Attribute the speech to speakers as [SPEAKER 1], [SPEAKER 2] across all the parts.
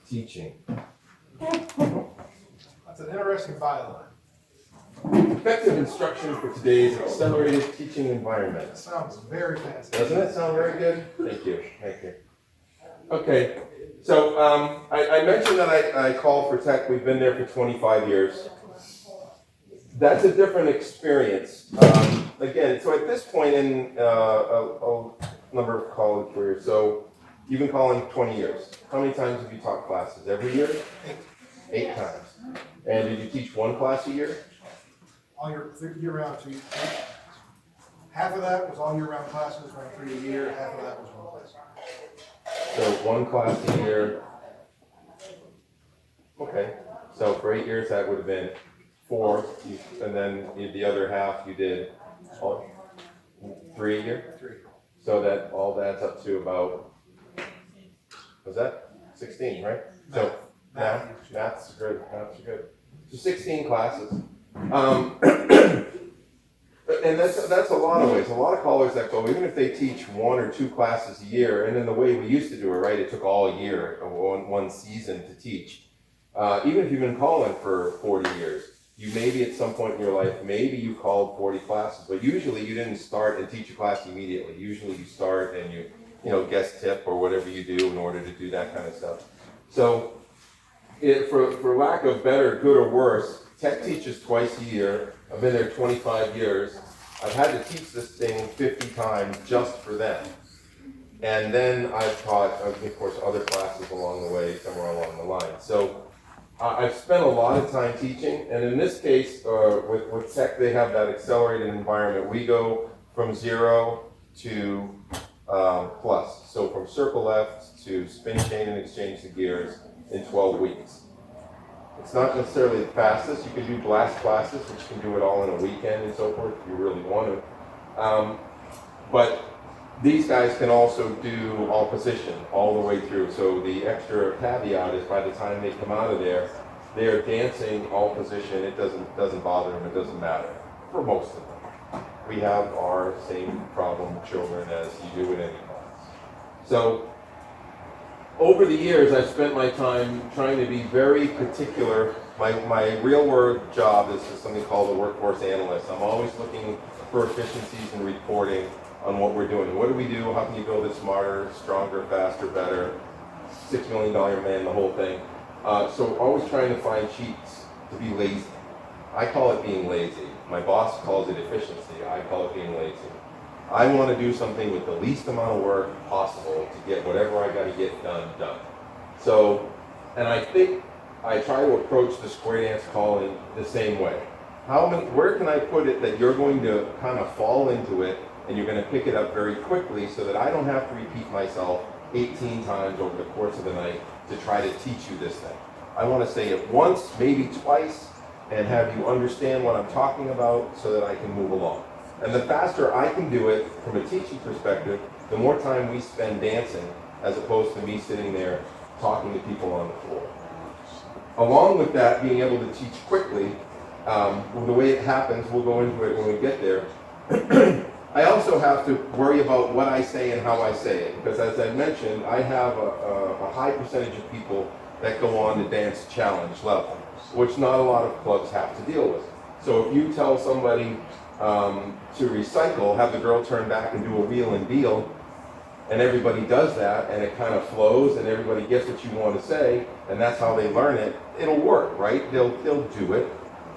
[SPEAKER 1] teaching.
[SPEAKER 2] That's an interesting byline.
[SPEAKER 1] Effective instruction for today's accelerated teaching environment.
[SPEAKER 2] That sounds very fancy.
[SPEAKER 1] Doesn't it sound very good? Thank you. Thank you. Okay, so I mentioned that I call for tech. We've been there for 25 years. That's a different experience. Again, so at this point in a number of college careers, so you've been calling 20 years. How many times have you taught classes? Every year? 8 times. And did you teach one class a year?
[SPEAKER 2] All year-round, half of that was all year-round classes, running 3 a year, half of that was one class.
[SPEAKER 1] So one class a year. Okay, so for 8 years that would have been 4, and then the other half you did 3 a year?
[SPEAKER 2] 3.
[SPEAKER 1] So that all adds up to about, was that 16, right? So math's good, math's good. So 16 classes. And that's a lot of ways. A lot of callers that go, even if they teach 1 or 2 classes a year, and then the way we used to do it, right, it took all year, one season to teach. Even if you've been calling for 40 years, you maybe at some point in your life, maybe you called 40 classes, but usually you didn't start and teach a class immediately. Usually you start and you guest tip or whatever you do in order to do that kind of stuff. So for lack of better, good or worse, tech teaches twice a year. I've been there 25 years. I've had to teach this thing 50 times just for them. And then I've taught, of course, other classes along the way, somewhere along the line. So I've spent a lot of time teaching, and in this case, with tech, they have that accelerated environment. We go from 0 to plus. So from circle left to spin chain and exchange the gears in 12 weeks. It's not necessarily the fastest. You can do blast classes, which can do it all in a weekend and so forth if you really want to. But these guys can also do all position all the way through. So the extra caveat is by the time they come out of there, they are dancing all position. It doesn't bother them. It doesn't matter for most of them. We have our same problem with children as you do in any class. So over the years, I've spent my time trying to be very particular. My real world job is something called a workforce analyst. I'm always looking for efficiencies in reporting on what we're doing. What do we do? How can you build it smarter, stronger, faster, better? $6 million man, the whole thing. So always trying to find cheats to be lazy. I call it being lazy. My boss calls it efficiency. I call it being lazy. I want to do something with the least amount of work possible to get whatever I got to get done. So, and I think I try to approach the square dance calling the same way. Where can I put it that you're going to kind of fall into it and you're going to pick it up very quickly so that I don't have to repeat myself 18 times over the course of the night to try to teach you this thing. I want to say it once, maybe twice, and have you understand what I'm talking about so that I can move along. And the faster I can do it from a teaching perspective, the more time we spend dancing as opposed to me sitting there talking to people on the floor. Along with that, being able to teach quickly, the way it happens, we'll go into it when we get there. I also have to worry about what I say and how I say it, because as I mentioned, I have a high percentage of people that go on to dance challenge level, which not a lot of clubs have to deal with. So if you tell somebody to recycle, have the girl turn back and do a wheel and deal, and everybody does that, and it kind of flows, and everybody gets what you want to say, and that's how they learn it, it'll work, right? They'll do it.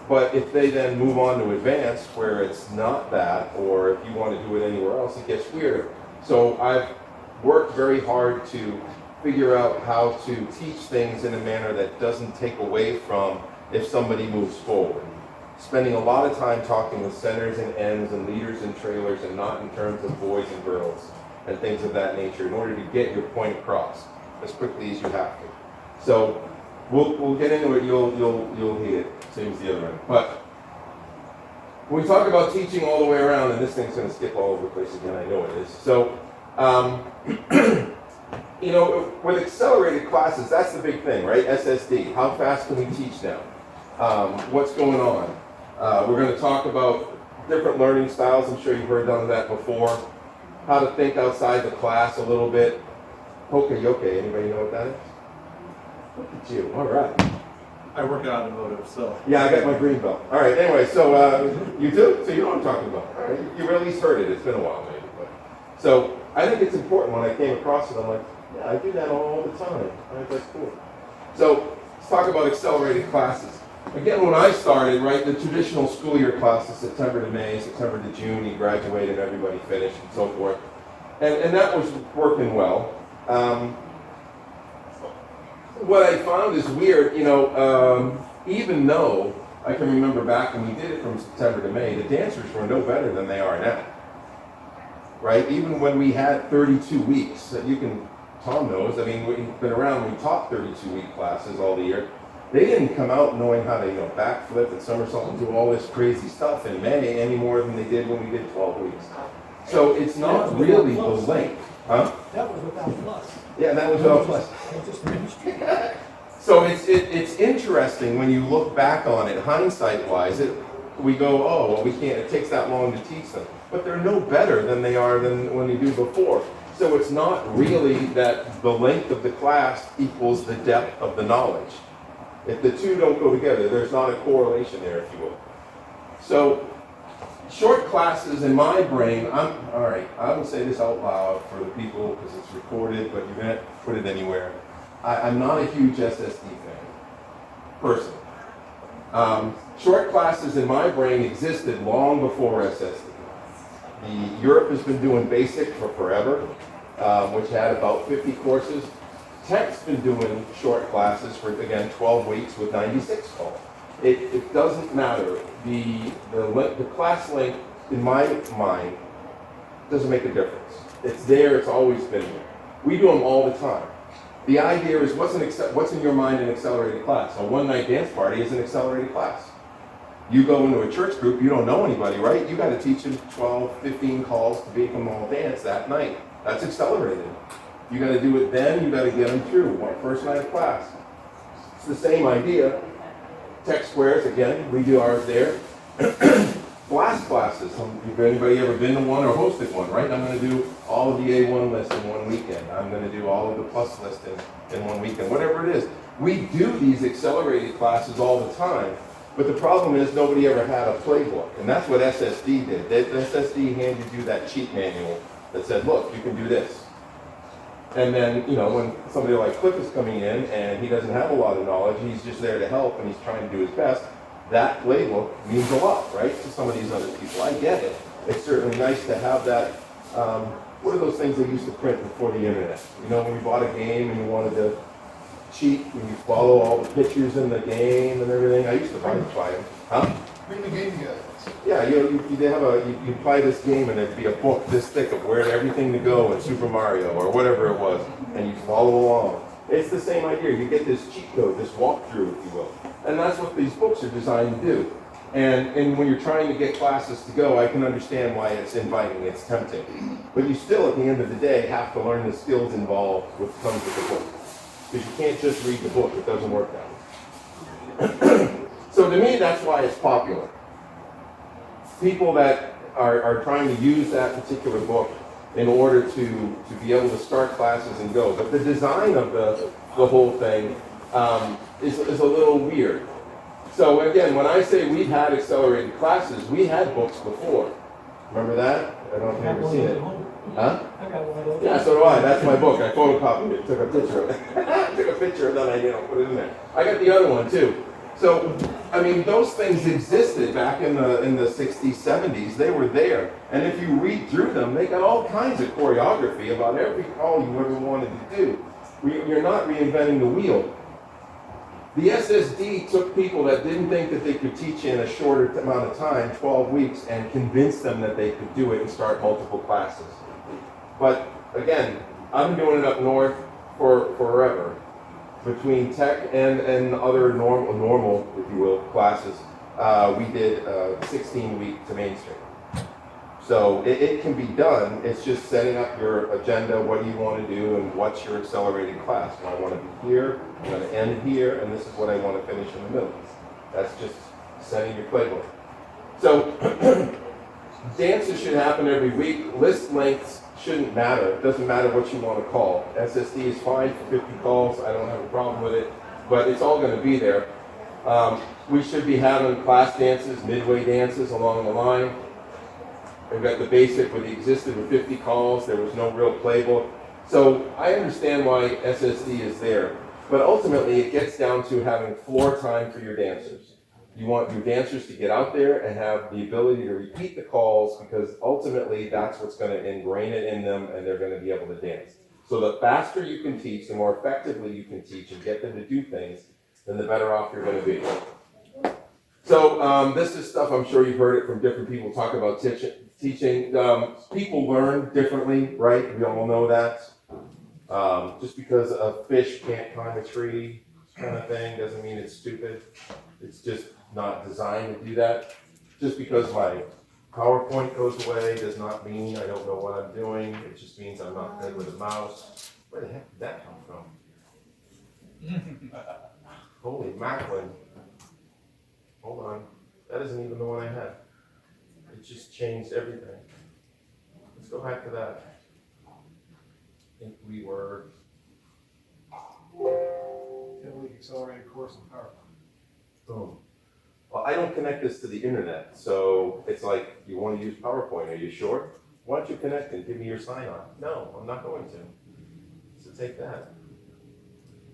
[SPEAKER 1] But if they then move on to advanced, where it's not that, or if you want to do it anywhere else, it gets weird. So I've worked very hard to figure out how to teach things in a manner that doesn't take away from if somebody moves forward. Spending a lot of time talking with centers and ends and leaders and trailers, and not in terms of boys and girls and things of that nature, in order to get your point across as quickly as you have to. So we'll get into it. You'll hate it, same as the other one. But when we talk about teaching all the way around, and this thing's going to skip all over the place again, I know it is. So with accelerated classes, that's the big thing, right? SSD. How fast can we teach now? What's going on? We're going to talk about different learning styles. I'm sure you've heard none of that before. How to think outside the class a little bit. Poka yoke, anybody know what that is? Look at you, all right.
[SPEAKER 3] I work in automotive, so.
[SPEAKER 1] Yeah, I got my green belt. All right, anyway, so you do? So you know what I'm talking about. All right, you've at least heard it. It's been a while maybe. But. So I think it's important when I came across it, I'm like, yeah, I do that all the time. All right, that's cool. So let's talk about accelerated classes. Again, when I started, right, the traditional school year classes, September to May, September to June, you graduated, everybody finished, and so forth. And that was working well. What I found is weird, you know, even though I can remember back when we did it from September to May, the dancers were no better than they are now. Right? Even when we had 32 weeks, Tom knows, I mean, we've been around, we taught 32-week classes all the year. They didn't come out knowing how to, you know, backflip and somersault and do all this crazy stuff in May any more than they did when we did 12 weeks. So it's not really the length. Huh?
[SPEAKER 4] That was without plus.
[SPEAKER 1] Yeah, that was without plus. So it's interesting when you look back on it, hindsight-wise, we go, oh, well, we can't, it takes that long to teach them. But they're no better than they are than when you do before. So it's not really that the length of the class equals the depth of the knowledge. If the two don't go together, there's not a correlation there, if you will. So short classes in my brain, all right, I will say this out loud for the people because it's recorded, but you can't put it anywhere. I'm not a huge SSD fan, personally. Short classes in my brain existed long before SSD. Europe has been doing basic for forever, which had about 50 courses. Tech's been doing short classes for, again, 12 weeks with 96 calls. It doesn't matter. The class length, in my mind, doesn't make a difference. It's there, it's always been there. We do them all the time. The idea is, what's in your mind an accelerated class? A one-night dance party is an accelerated class. You go into a church group, you don't know anybody, right? You got to teach them 12, 15 calls to make them all dance that night. That's accelerated. You got to do it then, you got to get them through one first night of class. It's the same idea. Tech squares, again, we do ours there. Blast classes, have anybody ever been to one or hosted one, right? I'm going to do all of the A1 list in one weekend. I'm going to do all of the plus list in one weekend, whatever it is. We do these accelerated classes all the time, but the problem is nobody ever had a playbook, and that's what SSD did. SSD handed you that cheat manual that said, look, you can do this. And then, you know, when somebody like Cliff is coming in and he doesn't have a lot of knowledge, he's just there to help and he's trying to do his best, that playbook means a lot, right, to some of these other people. I get it. It's certainly nice to have that, what are those things they used to print before the internet? You know, when you bought a game and you wanted to cheat, when you follow all the pictures in the game and everything, I used to buy them. Huh?
[SPEAKER 2] Bring the game together.
[SPEAKER 1] Yeah, you play this game and there'd be a book this thick of where everything to go in Super Mario or whatever it was, and you follow along. It's the same idea. You get this cheat code, this walkthrough, if you will. And that's what these books are designed to do. And when you're trying to get classes to go, I can understand why it's inviting, it's tempting. But you still, at the end of the day, have to learn the skills involved with comes with the book. Because you can't just read the book, it doesn't work that way. So to me, that's why it's popular. People that are trying to use that particular book in order to be able to start classes and go. But the design of the whole thing is a little weird. So again, when I say we've had accelerated classes, we had books before. Remember that? I don't know if you've ever seen it. Huh?
[SPEAKER 4] I got one of those.
[SPEAKER 1] Yeah, so do I. That's my book. I photocopied it, took a picture of it. Took a picture and then I put it in there. I got the other one too. So, I mean, those things existed back in the 60s, 70s. They were there. And if you read through them, they got all kinds of choreography about every call you ever wanted to do. You're not reinventing the wheel. The SSD took people that didn't think that they could teach in a shorter amount of time, 12 weeks, and convinced them that they could do it and start multiple classes. But again, I'm doing it up north for forever. Between tech and other normal, if you will, classes, we did 16-week to mainstream. So it can be done. It's just setting up your agenda, what do you want to do, and what's your accelerated class. Well, I want to be here, I'm going to end here, and this is what I want to finish in the middle. That's just setting your playbook. So dances should happen every week. List lengths shouldn't matter. It doesn't matter what you want to call. SSD is fine for 50 calls. I don't have a problem with it, but it's all going to be there. We should be having class dances, midway dances along the line. We've got the basic with the existed with 50 calls. There was no real playbook. So I understand why SSD is there, but ultimately it gets down to having floor time for your dancers. You want your dancers to get out there and have the ability to repeat the calls, because ultimately that's what's going to ingrain it in them and they're going to be able to dance. So the faster you can teach, the more effectively you can teach and get them to do things, then the better off you're going to be. So this is stuff, I'm sure you've heard it from different people talk about teaching. People learn differently, right? We all know that. Just because a fish can't climb a tree kind of thing doesn't mean it's stupid. It's just not designed to do that. Just because my PowerPoint goes away does not mean I don't know what I'm doing. It just means I'm not good with a mouse. Where the heck did that come from? Holy mackerel. Hold on. That isn't even the one I had. It just changed everything. Let's go back to that. I think we were.
[SPEAKER 2] Heavily accelerated course in PowerPoint.
[SPEAKER 1] Boom. Well, I don't connect this to the internet, so it's like, you want to use PowerPoint, are you sure? Why don't you connect and give me your sign on? No, I'm not going to. So take that.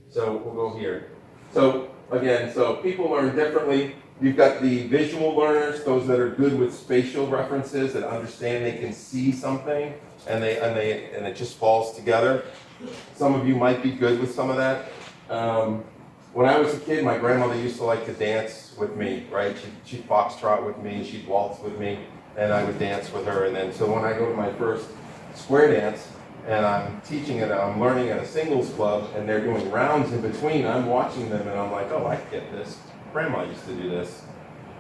[SPEAKER 1] So we'll go here. So again, so people learn differently. You've got the visual learners, those that are good with spatial references, that understand they can see something and it just falls together. Some of you might be good with some of that. When I was a kid, my grandmother used to like to dance with me, right? She'd foxtrot with me, she'd waltz with me, and I would dance with her. And then, so when I go to my first square dance, and I'm teaching it, I'm learning at a singles club, and they're doing rounds in between, I'm watching them, and I'm like, oh, I get this. Grandma used to do this,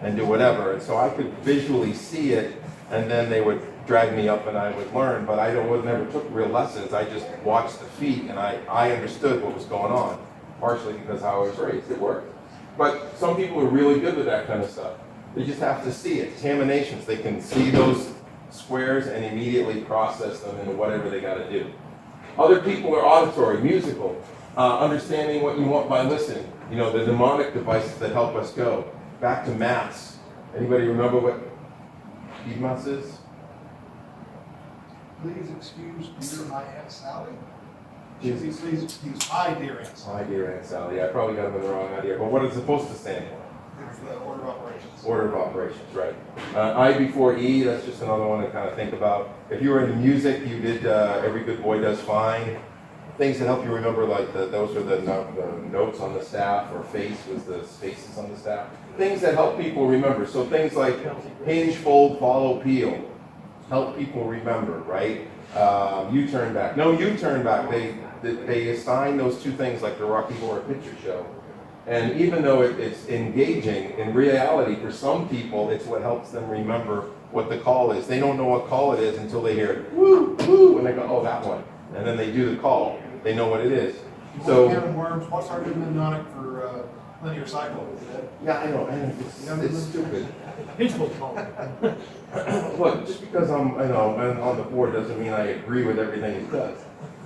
[SPEAKER 1] and do whatever. And so I could visually see it, and then they would drag me up and I would learn, but I never took real lessons. I just watched the feet, and I understood what was going on. Partially because how I was raised, it worked. But some people are really good with that kind of stuff. They just have to see it. Contaminations, they can see those squares and immediately process them into whatever they got to do. Other people are auditory, musical, understanding what you want by listening. You know, the mnemonic devices that help us go. Back to maths. Anybody remember what PMAS is?
[SPEAKER 2] Please excuse dear my Aunt Sally. Please excuse hi dear Aunt Sally.
[SPEAKER 1] Hi, dear Aunt Sally. I probably got them in the wrong idea. But what is it supposed to stand for?
[SPEAKER 2] It's the order of operations.
[SPEAKER 1] Order of operations, right. I before E, that's just another one to kind of think about. If you were into music, you did Every Good Boy Does Fine. Things that help you remember, like those are the notes on the staff, or face was the spaces on the staff. Things that help people remember. So things like hinge, fold, follow, peel. Help people remember, right? You turn back. No, you turn back. They assign those two things like the Rocky Horror Picture Show. And even though it's engaging, in reality, for some people, it's what helps them remember what the call is. They don't know what call it is until they hear woo, woo, and they go, oh, that one. And then they do the call. They know what it is. So,
[SPEAKER 2] Can of worms. What's our good mnemonic for linear cycle?
[SPEAKER 1] yeah, I know. It's stupid.
[SPEAKER 4] Pitchful call.
[SPEAKER 1] Look, just because I'm on the board doesn't mean I agree with everything it does.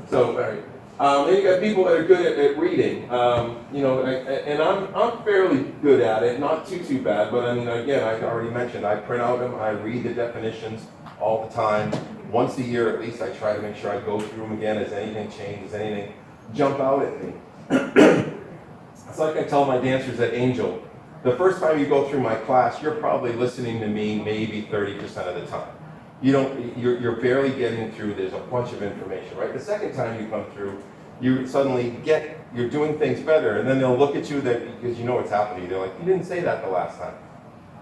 [SPEAKER 1] So, all right. And you got people that are good at reading, and I'm fairly good at it, not too bad, but I mean, again, I already mentioned, I print out them, I read the definitions all the time. Once a year at least, I try to make sure I go through them again. Has anything changed? Does anything jump out at me? It's like I tell my dancers at Angel, the first time you go through my class, you're probably listening to me maybe 30% of the time. You're barely getting through, there's a bunch of information, right? The second time you come through, you suddenly you're doing things better, and then they'll look at you because you know what's happening. They're like, you didn't say that the last time.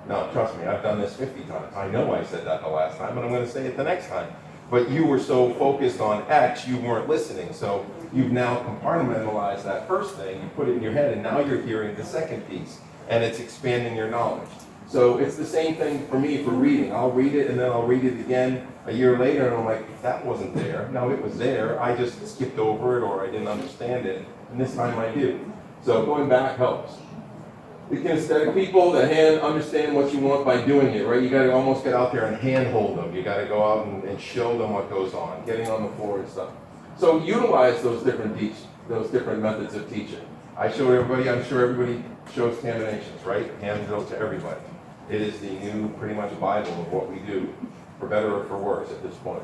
[SPEAKER 1] No, trust me, I've done this 50 times. I know I said that the last time, but I'm going to say it the next time. But you were so focused on X, you weren't listening. So you've now compartmentalized that first thing, you put it in your head, and now you're hearing the second piece, and it's expanding your knowledge. So it's the same thing for me for reading. I'll read it, and then I'll read it again a year later, and I'm like, that wasn't there. No, it was there. I just skipped over it, or I didn't understand it, and this time I do. So going back helps. The kinesthetic people, the hand understand what you want by doing it, right? You gotta almost get out there and hand hold them. You gotta go out and show them what goes on, getting on the floor and stuff. So utilize those different methods of teaching. I showed everybody, I'm sure everybody shows combinations, right? Hand those to everybody. It is the new, pretty much Bible of what we do, for better or for worse at this point.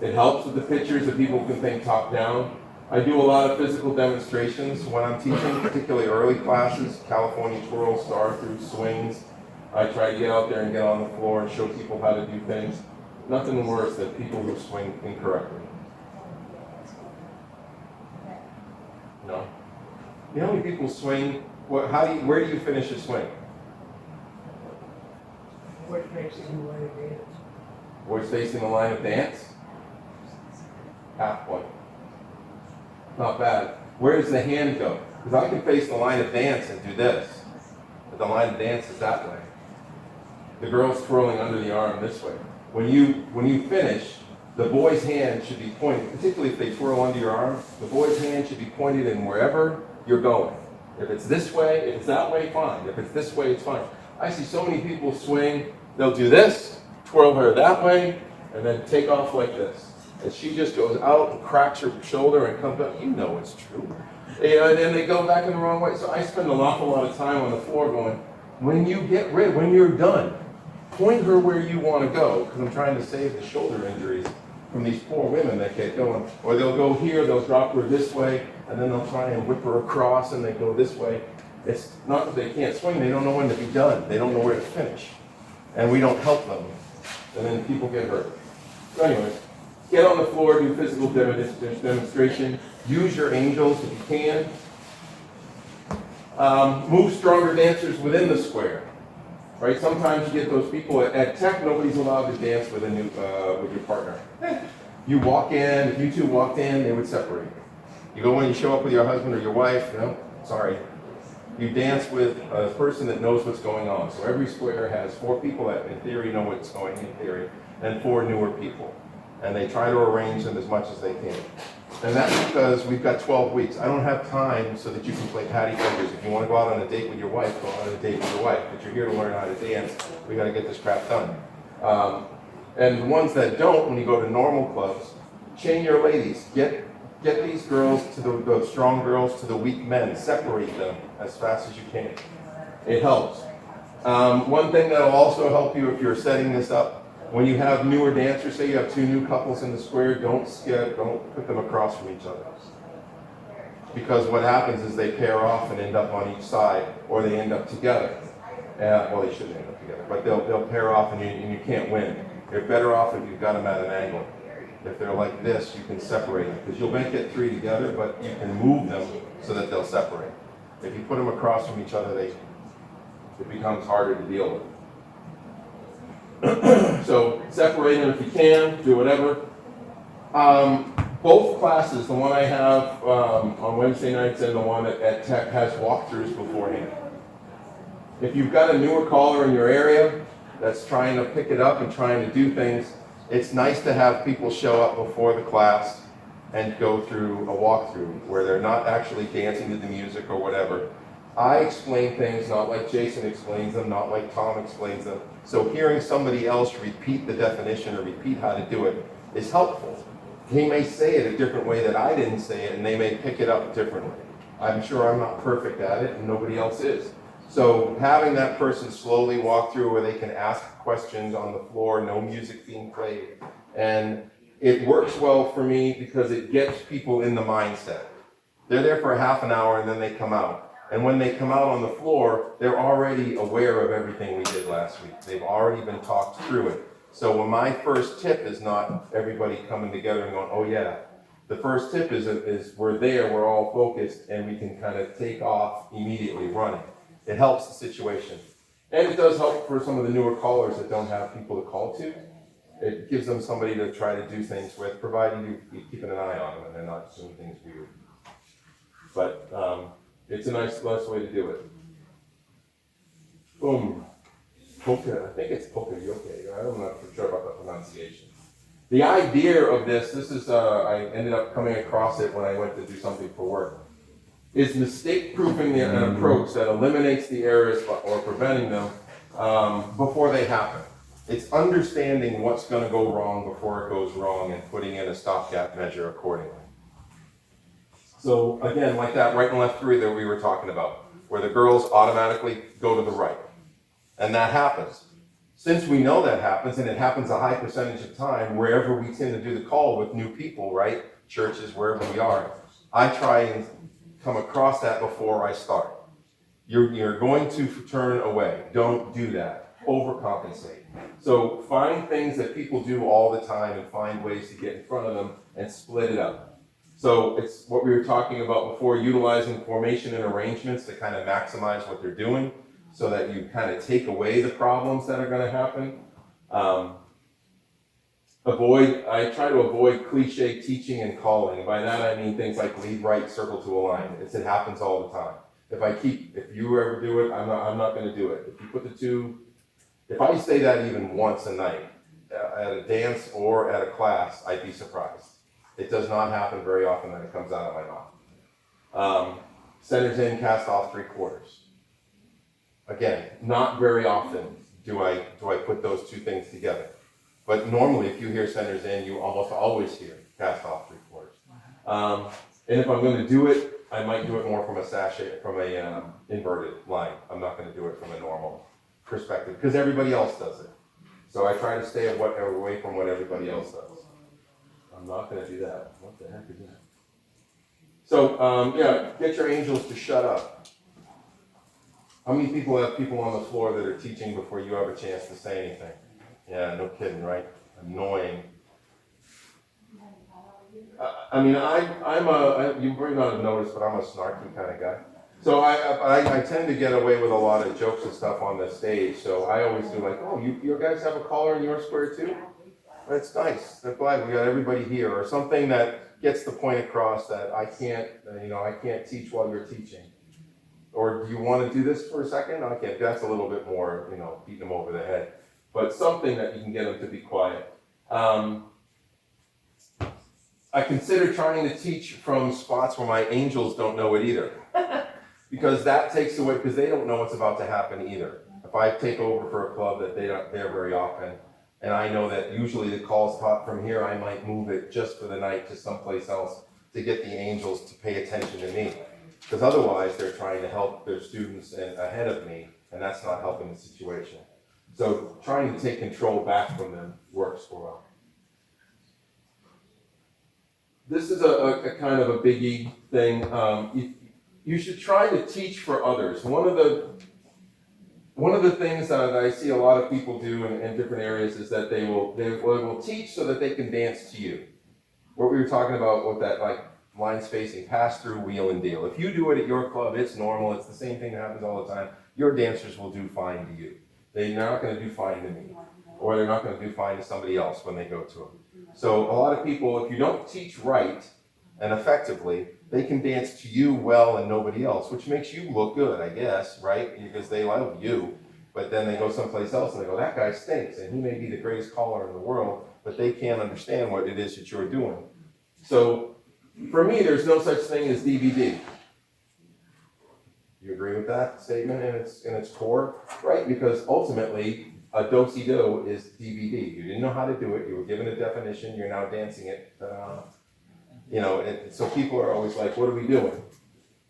[SPEAKER 1] It helps with the pictures that people can think top down. I do a lot of physical demonstrations when I'm teaching, particularly early classes, California twirl, star through swings. I try to get out there and get on the floor and show people how to do things. Nothing worse than people who swing incorrectly. No? You know how many people swing? Where do you finish a swing?
[SPEAKER 4] What makes it line of dance?
[SPEAKER 1] Voice facing the line of dance? Half point. Not bad. Where does the hand go? Because I can face the line of dance and do this. But the line of dance is that way. The girl's twirling under the arm this way. When you finish, the boy's hand should be pointed, particularly if they twirl under your arm, the boy's hand should be pointed in wherever you're going. If it's this way, if it's that way, fine. If it's this way, it's fine. I see so many people swing, they'll do this, twirl her that way, and then take off like this. And she just goes out and cracks her shoulder and comes up. You know it's true. And then they go back in the wrong way. So I spend an awful lot of time on the floor going, when you're done, point her where you want to go, because I'm trying to save the shoulder injuries from these poor women that get going. Or they'll go here, they'll drop her this way, and then they'll try and whip her across, and they go this way. It's not that they can't swing, they don't know when to be done. They don't know where to finish. And we don't help them. And then people get hurt. So anyways, get on the floor, do physical demonstration. Use your angels if you can. Move stronger dancers within the square. Right? Sometimes you get those people at tech. Nobody's allowed to dance with with your partner. You walk in. If you two walked in, they would separate. You go in. You show up with your husband or your wife. No, sorry. You dance with a person that knows what's going on. So every square has 4 people that, in theory, know what's going on in theory, and 4 newer people. And they try to arrange them as much as they can. And that's because we've got 12 weeks. I don't have time so that you can play patty fingers. If you want to go out on a date with your wife, go out on a date with your wife. But you're here to learn how to dance. We got to get this crap done. And the ones that don't, when you go to normal clubs, chain your ladies. Get these girls to the strong girls to the weak men. Separate them as fast as you can. It helps. One thing that'll also help you if you're setting this up, when you have newer dancers, say you have 2 new couples in the square, don't put them across from each other. Because what happens is they pair off and end up on each side, or they end up together. Well, they shouldn't end up together, but they'll pair off and you can't win. You're better off if you've got them at an angle. If they're like this, you can separate them, because you'll make it 3 together, but you can move them so that they'll separate. If you put them across from each other, it becomes harder to deal with. So separate them if you can, do whatever. Both classes, the one I have on Wednesday nights and the one at Tech, has walkthroughs beforehand. If you've got a newer caller in your area that's trying to pick it up and trying to do things, it's nice to have people show up before the class and go through a walkthrough where they're not actually dancing to the music or whatever. I explain things not like Jason explains them, not like Tom explains them. So hearing somebody else repeat the definition or repeat how to do it is helpful. He may say it a different way that I didn't say it, and they may pick it up differently. I'm sure I'm not perfect at it, and nobody else is. So having that person slowly walk through where they can ask questions on the floor, no music being played, and it works well for me because it gets people in the mindset. They're there for a half an hour and then they come out. And when they come out on the floor, they're already aware of everything we did last week. They've already been talked through it. So when my first tip is not everybody coming together and going, oh yeah. The first tip is we're there, we're all focused, and we can kind of take off immediately running. It helps the situation. And it does help for some of the newer callers that don't have people to call to. It gives them somebody to try to do things with, providing you're keeping an eye on them and they're not doing things weird. But it's a nice way to do it. Boom. Poka. I think it's Poka-yoke. I'm not sure about the pronunciation. The idea of this is, I ended up coming across it when I went to do something for work. is mistake-proofing an approach that eliminates the errors or preventing them before they happen. It's understanding what's going to go wrong before it goes wrong and putting in a stopgap measure accordingly. So again, like that right and left three that we were talking about, where the girls automatically go to the right. And that happens. Since we know that happens, and it happens a high percentage of time wherever we tend to do the call with new people, right? Churches, wherever we are, I try and come across that before I start. You're going to turn away. Don't do that. Overcompensate. So find things that people do all the time and find ways to get in front of them and split it up. So it's what we were talking about before, utilizing formation and arrangements to kind of maximize what they're doing so that you kind of take away the problems that are going to happen. I try to avoid cliche teaching and calling. By that I mean things like lead right, circle to align. It happens all the time. If you ever do it, I'm not going to do it. If you put the two, if I say that even once a night at a dance or at a class, I'd be surprised. It does not happen very often that it comes out of my mouth. Centers in, cast off 3/4. Again, not very often do I put those two things together. But normally, if you hear centers in, you almost always hear cast off 3/4. And if I'm going to do it, I might do it more from a inverted line. I'm not going to do it from a normal perspective because everybody else does it. So I try to stay away from what everybody else does. I'm not going to do that. What the heck is that? So get your angels to shut up. How many people have people on the floor that are teaching before you have a chance to say anything? Yeah, no kidding, right? Annoying. You might not have noticed, but I'm a snarky kind of guy. So I tend to get away with a lot of jokes and stuff on the stage. So I always do like, oh, you guys have a caller in your square too? That's nice. I'm glad we got everybody here, or something that gets the point across that I can't teach while you're teaching. Or do you want to do this for a second? Okay, that's a little bit more, beating them over the head. But something that you can get them to be quiet. I consider trying to teach from spots where my angels don't know it either. Because that takes away, because they don't know what's about to happen either. If I take over for a club that they don't there very often, and I know that usually the call's taught from here, I might move it just for the night to someplace else to get the angels to pay attention to me. Because otherwise they're trying to help their students ahead of me, and that's not helping the situation. So trying to take control back from them works for well. This is a kind of a biggie thing. You should try to teach for others. One of the things that I see a lot of people do in different areas is that they will teach so that they can dance to you. What we were talking about with that line spacing, pass through, wheel and deal. If you do it at your club, it's normal. It's the same thing that happens all the time. Your dancers will do fine to you. They're not going to do fine to me, or they're not going to do fine to somebody else when they go to them. So a lot of people, if you don't teach right and effectively, they can dance to you well and nobody else, which makes you look good, I guess, right? Because they love you. But then they go someplace else and they go, that guy stinks, and he may be the greatest caller in the world, but they can't understand what it is that you're doing. So for me, there's no such thing as DVD. You agree with that statement in its core, right? Because ultimately, a do-si-do is DVD. You didn't know how to do it. You were given a definition. You're now dancing it. So people are always like, "What are we doing?"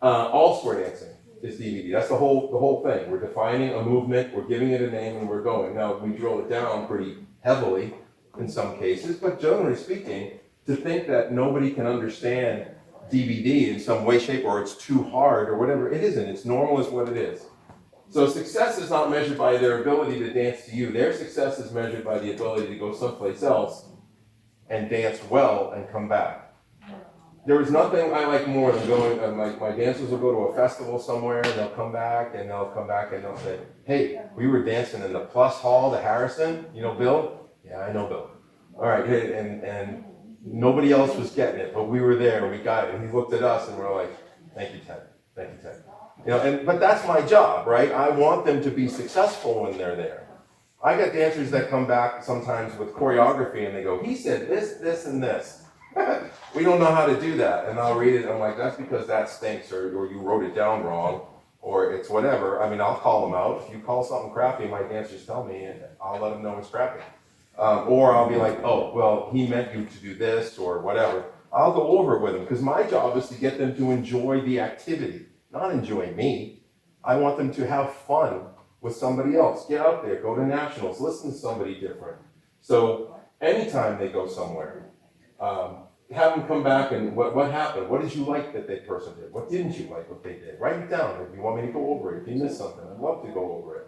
[SPEAKER 1] All square dancing is DVD. That's the whole thing. We're defining a movement. We're giving it a name, and we're going. Now we drill it down pretty heavily in some cases, but generally speaking, to think that nobody can understand DVD in some way, shape, or it's too hard or whatever, it isn't. It's normal is what it is. So success is not measured by their ability to dance to you. Their success is measured by the ability to go someplace else and dance well and come back. There is nothing I like more than going, my dancers will go to a festival somewhere and they'll come back and they'll say, hey, we were dancing in the Plus Hall to Harrison. You know Bill? Yeah, I know Bill. All right, and nobody else was getting it, but we were there and we got it. And he looked at us and we're like, thank you, Ted. Thank you, Ted. But that's my job, right? I want them to be successful when they're there. I got dancers that come back sometimes with choreography and they go, he said this, this, and this. We we don't know how to do that. And I'll read it, I'm like, that's because that stinks, or you wrote it down wrong, or it's whatever. I mean, I'll call them out. If you call something crappy, my dancers tell me, and I'll let them know it's crappy. Or I'll be like, oh, well, he meant you to do this, or whatever. I'll go over it with them, because my job is to get them to enjoy the activity, not enjoy me. I want them to have fun with somebody else. Get out there, go to nationals, listen to somebody different. So anytime they go somewhere, have them come back and what happened? What did you like that person did? What didn't you like what they did? Write it down if you want me to go over it. If you missed something, I'd love to go over it.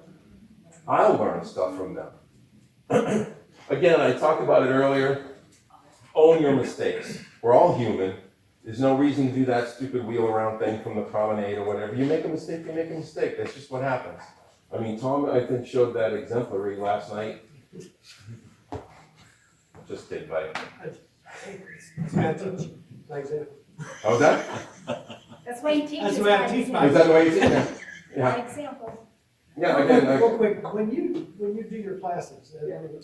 [SPEAKER 1] I'll learn stuff from them. Again, I talked about it earlier. Own your mistakes. We're all human. There's no reason to do that stupid wheel around thing from the promenade or whatever. You make a mistake, you make a mistake. That's just what happens. I mean, Tom, I think, showed that exemplary last night. Just kidding, buddy. How's that?
[SPEAKER 5] That's why you teach
[SPEAKER 6] That's
[SPEAKER 5] us
[SPEAKER 6] the way I
[SPEAKER 5] by
[SPEAKER 6] teach
[SPEAKER 5] example.
[SPEAKER 6] my-
[SPEAKER 1] Is that the way you teach it?
[SPEAKER 5] By
[SPEAKER 1] Yeah.
[SPEAKER 5] example.
[SPEAKER 1] Yeah, again,
[SPEAKER 6] Real quick, when you do your classes,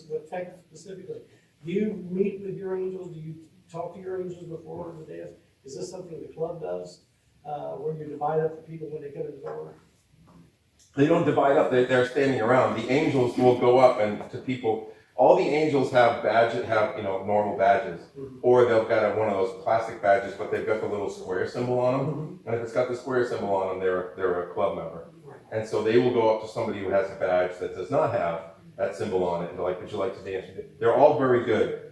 [SPEAKER 6] with tech specifically, do you meet with your angels? Do you talk to your angels before the dance? Is this something the club does, where you divide up the people when they come in the door?
[SPEAKER 1] they don't divide up, they're standing around. The angels will go up and to people, all the angels have badges, normal badges. Or they've got one of those plastic badges, but they've got the little square symbol on them. And if it's got the square symbol on them, they're a club member. And so they will go up to somebody who has a badge that does not have that symbol on it, and they're like, would you like to dance? They're all very good,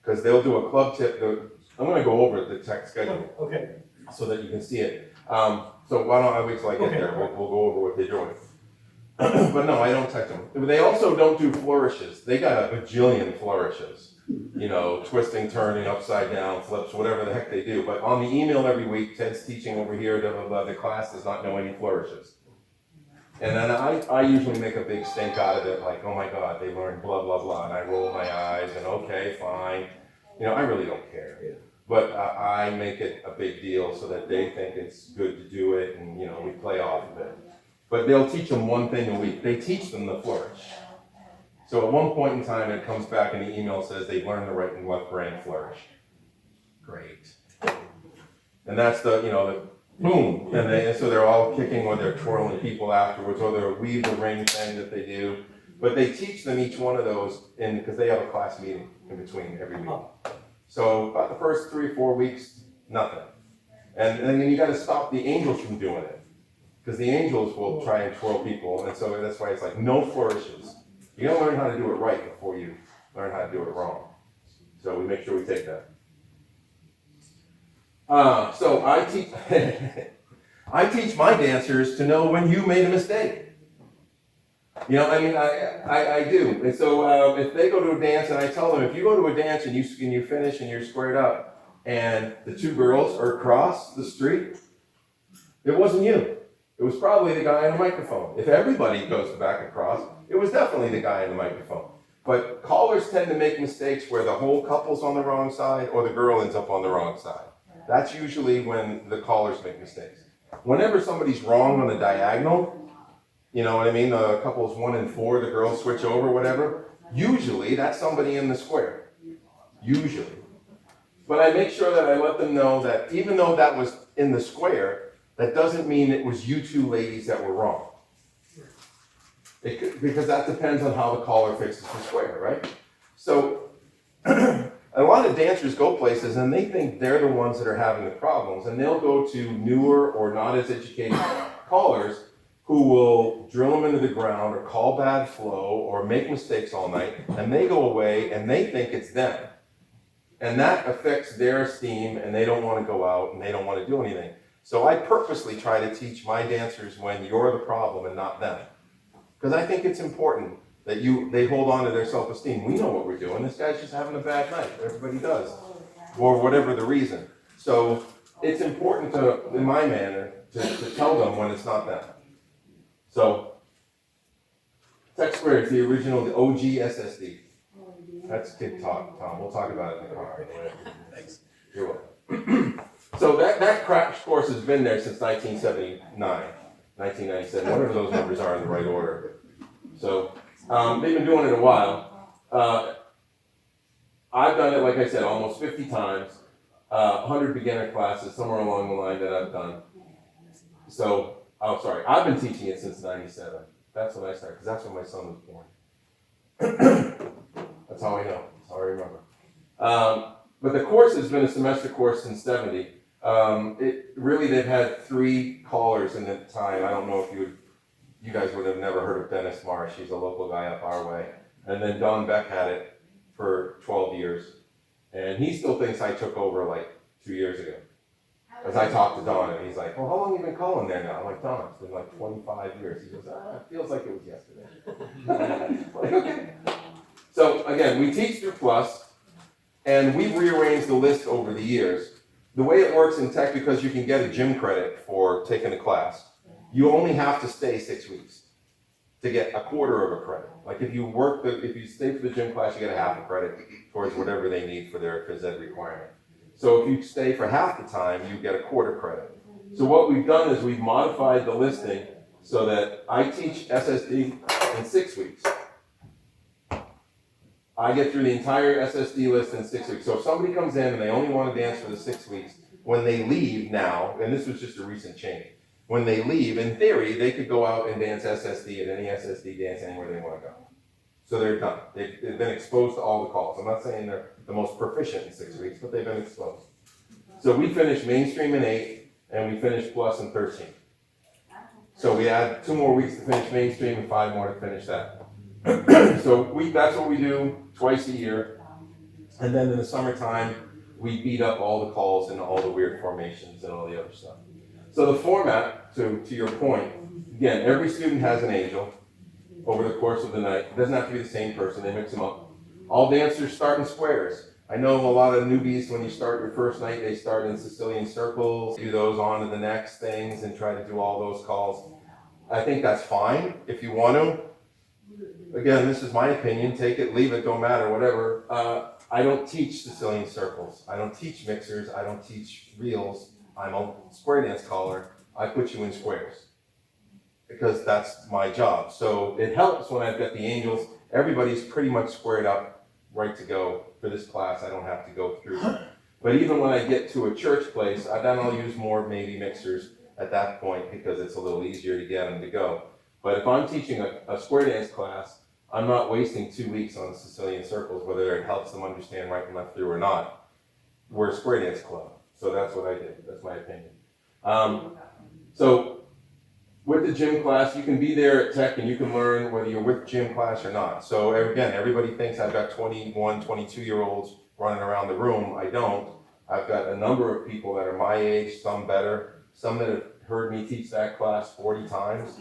[SPEAKER 1] because they'll do a club tip. I'm gonna go over the tech schedule.
[SPEAKER 6] Okay.
[SPEAKER 1] So that you can see it. So why don't I wait till I get there, we'll go over what they're doing. But no, I don't text them. They also don't do flourishes. They got a bajillion flourishes. Twisting, turning, upside down, flips, whatever the heck they do. But on the email every week, Ted's teaching over here, the class does not know any flourishes. And then I usually make a big stink out of it, like, oh my God, they learned blah, blah, blah, and I roll my eyes, and okay, fine. I really don't care.
[SPEAKER 6] Yeah.
[SPEAKER 1] But I make it a big deal so that they think it's good to do it, and, we play off of it. But they'll teach them one thing a week. They teach them the flourish. So at one point in time, it comes back and the email says they've learned the right and left brain flourish. Great. And that's the boom, and so they're all kicking, or they're twirling people afterwards, or they're weave the ring thing that they do. But they teach them each one of those because they have a class meeting in between every week. So about the first 3 or 4 weeks, nothing. And then you got to stop the angels from doing it, because the angels will try and twirl people, and so that's why it's like no flourishes. You got to learn how to do it right before you learn how to do it wrong. So we make sure we take that. So I teach, I teach my dancers to know when you made a mistake. I do. And so if they go to a dance, and I tell them, if you go to a dance and you finish and you're squared up, and the two girls are across the street, it wasn't you. It was probably the guy on the microphone. If everybody goes back across, it was definitely the guy on the microphone. But callers tend to make mistakes where the whole couple's on the wrong side, or the girl ends up on the wrong side. That's usually when the callers make mistakes. Whenever somebody's wrong on the diagonal, you know what I mean? The couple's 1 and 4, the girls switch over, whatever. Usually, that's somebody in the square. Usually. But I make sure that I let them know that even though that was in the square, that doesn't mean it was you two ladies that were wrong. Because that depends on how the caller fixes the square, right? So, a lot of dancers go places and they think they're the ones that are having the problems, and they'll go to newer or not as educated callers who will drill them into the ground or call bad flow or make mistakes all night, and they go away and they think it's them. And that affects their esteem, and they don't want to go out and they don't want to do anything. So I purposely try to teach my dancers when you're the problem and not them. Because I think it's important that they hold on to their self-esteem. We know what we're doing. This guy's just having a bad night. Everybody does. Or whatever the reason. So it's important to, in my manner, to tell them when it's not them. So, Tech Square is the original, the OG SSD. That's Kid Talk, Tom. We'll talk about it in the car. Thanks. You're welcome. So that crash course has been there since 1979, 1997, whatever those numbers are in the right order. So they've been doing it a while. I've done it, like I said, almost 50 times. 100 beginner classes, somewhere along the line that I've done. So, oh, sorry, I've been teaching it since 97. That's when I started, because that's when my son was born. That's how I know, that's how I remember. But the course has been a semester course since 70. They've had 3 callers in the time. I don't know if you guys would have never heard of Dennis Marsh. He's a local guy up our way. And then Don Beck had it for 12 years. And he still thinks I took over like 2 years ago. As I talked to Don, and he's like, well, how long have you been calling there now? I'm like, Don, it's been like 25 years. He goes, it feels like it was yesterday. Like, okay. So again, we teach through Plus, and we've rearranged the list over the years. The way it works in tech, because you can get a gym credit for taking a class, you only have to stay 6 weeks to get a quarter of a credit. Like if you stay for the gym class, you get a half a credit towards whatever they need for their phys ed requirement. So if you stay for half the time, you get a quarter credit. So what we've done is we've modified the listing so that I teach SSD in 6 weeks. I get through the entire SSD list in 6 weeks. So if somebody comes in and they only want to dance for the 6 weeks, when they leave now, and this was just a recent change, when they leave, in theory, they could go out and dance SSD at any SSD dance anywhere they want to go. So they're done. They've been exposed to all the calls. I'm not saying they're the most proficient in 6 weeks, but they've been exposed. So we finished mainstream in 8, and we finished Plus in 13. So we add 2 more weeks to finish mainstream and 5 more to finish that. So that's what we do twice a year. And then in the summertime, we beat up all the calls and all the weird formations and all the other stuff. So the format, to your point, again, every student has an angel over the course of the night. It doesn't have to be the same person, they mix them up. All dancers start in squares. I know a lot of newbies, when you start your first night, they start in Sicilian circles, do those on to the next things and try to do all those calls. I think that's fine if you want to. Again, this is my opinion, take it, leave it, don't matter, whatever. I don't teach Sicilian circles. I don't teach mixers, I don't teach reels. I'm a square dance caller, I put you in squares. Because that's my job. So it helps when I've got the angels, everybody's pretty much squared up, right to go for this class, I don't have to go through. But even when I get to a church place, then I'll use more maybe mixers at that point because it's a little easier to get them to go. But if I'm teaching a square dance class, I'm not wasting 2 weeks on the Sicilian circles, whether it helps them understand right and left through or not. We're a square dance club, so that's what I did, that's my opinion. So with the gym class, you can be there at Tech and you can learn whether you're with gym class or not. So again, everybody thinks I've got 21, 22-year-olds running around the room. I don't. I've got a number of people that are my age, some better, some that have heard me teach that class 40 times.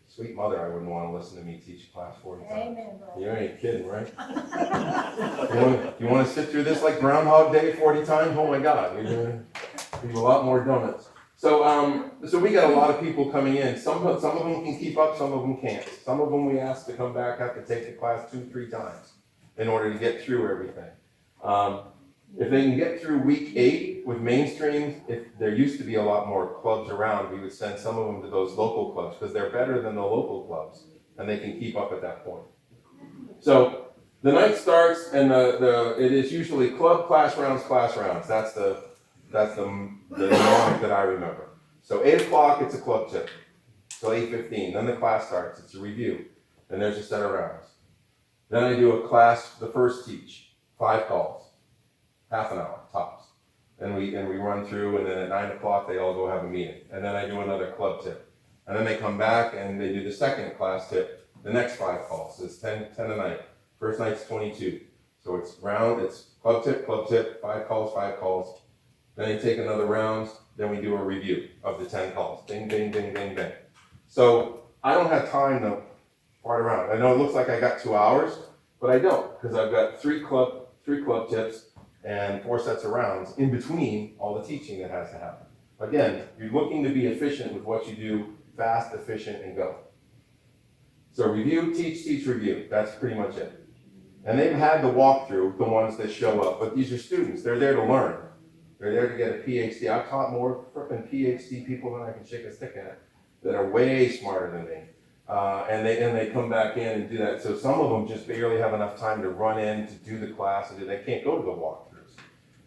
[SPEAKER 1] Sweet mother, I wouldn't want to listen to me teach class 40 times.
[SPEAKER 5] Amen, bro.
[SPEAKER 1] You ain't kidding, right? You want to sit through this like Groundhog Day 40 times? Oh my God, you're going to do a lot more donuts. So we got a lot of people coming in. Some of them can keep up, some of them can't. Some of them we ask to come back have to take the class 2-3 times in order to get through everything. If they can get through week 8 with mainstream, if there used to be a lot more clubs around, we would send some of them to those local clubs because they're better than the local clubs and they can keep up at that point. So the night starts and it is usually club, class rounds. That's the mnemonic that I remember. So 8 o'clock, it's a club tip. So 8:15, then the class starts, it's a review. Then there's a set of rounds. Then I do a class, the first teach, 5 calls, half an hour, tops. And we run through, and then at 9 o'clock, they all go have a meeting. And then I do another club tip. And then they come back and they do the second class tip, the next 5 calls. So it's 10 a night. First night's 22. So it's club tip, 5 calls. Then they take another round, then we do a review of the 10 calls. Ding, ding, ding, ding, ding. So I don't have time to fart around. I know it looks like I got 2 hours, but I don't, because I've got 3 club tips and 4 sets of rounds in between all the teaching that has to happen. Again, you're looking to be efficient with what you do, fast, efficient, and go. So review, teach, review. That's pretty much it. And they've had the walkthrough, the ones that show up, but these are students. They're there to learn. They're there to get a PhD. I've taught more frickin' PhD people than I can shake a stick at that are way smarter than me. And they come back in and do that. So some of them just barely have enough time to run in to do the class, and they can't go to the walkthroughs.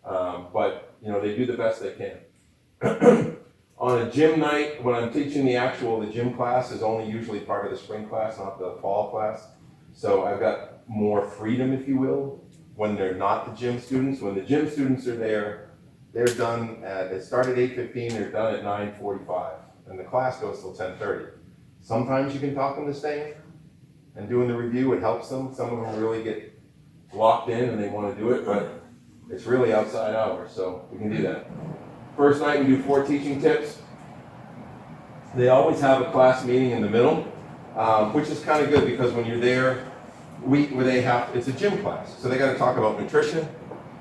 [SPEAKER 1] But, you know, they do the best they can. On a gym night, when I'm teaching the gym class is only usually part of the spring class, not the fall class. So I've got more freedom, if you will, when they're not the gym students. When the gym students are there, they're done it start at 8:15, they're done at 9:45, and the class goes till 10:30. Sometimes you can talk them to staying and doing the review, it helps them. Some of them really get locked in and they want to do it, but it's really outside hours, so we can do that. First night, we do 4 teaching tips. They always have a class meeting in the middle, which is kind of good because when you're there, it's a gym class. So they got to talk about nutrition.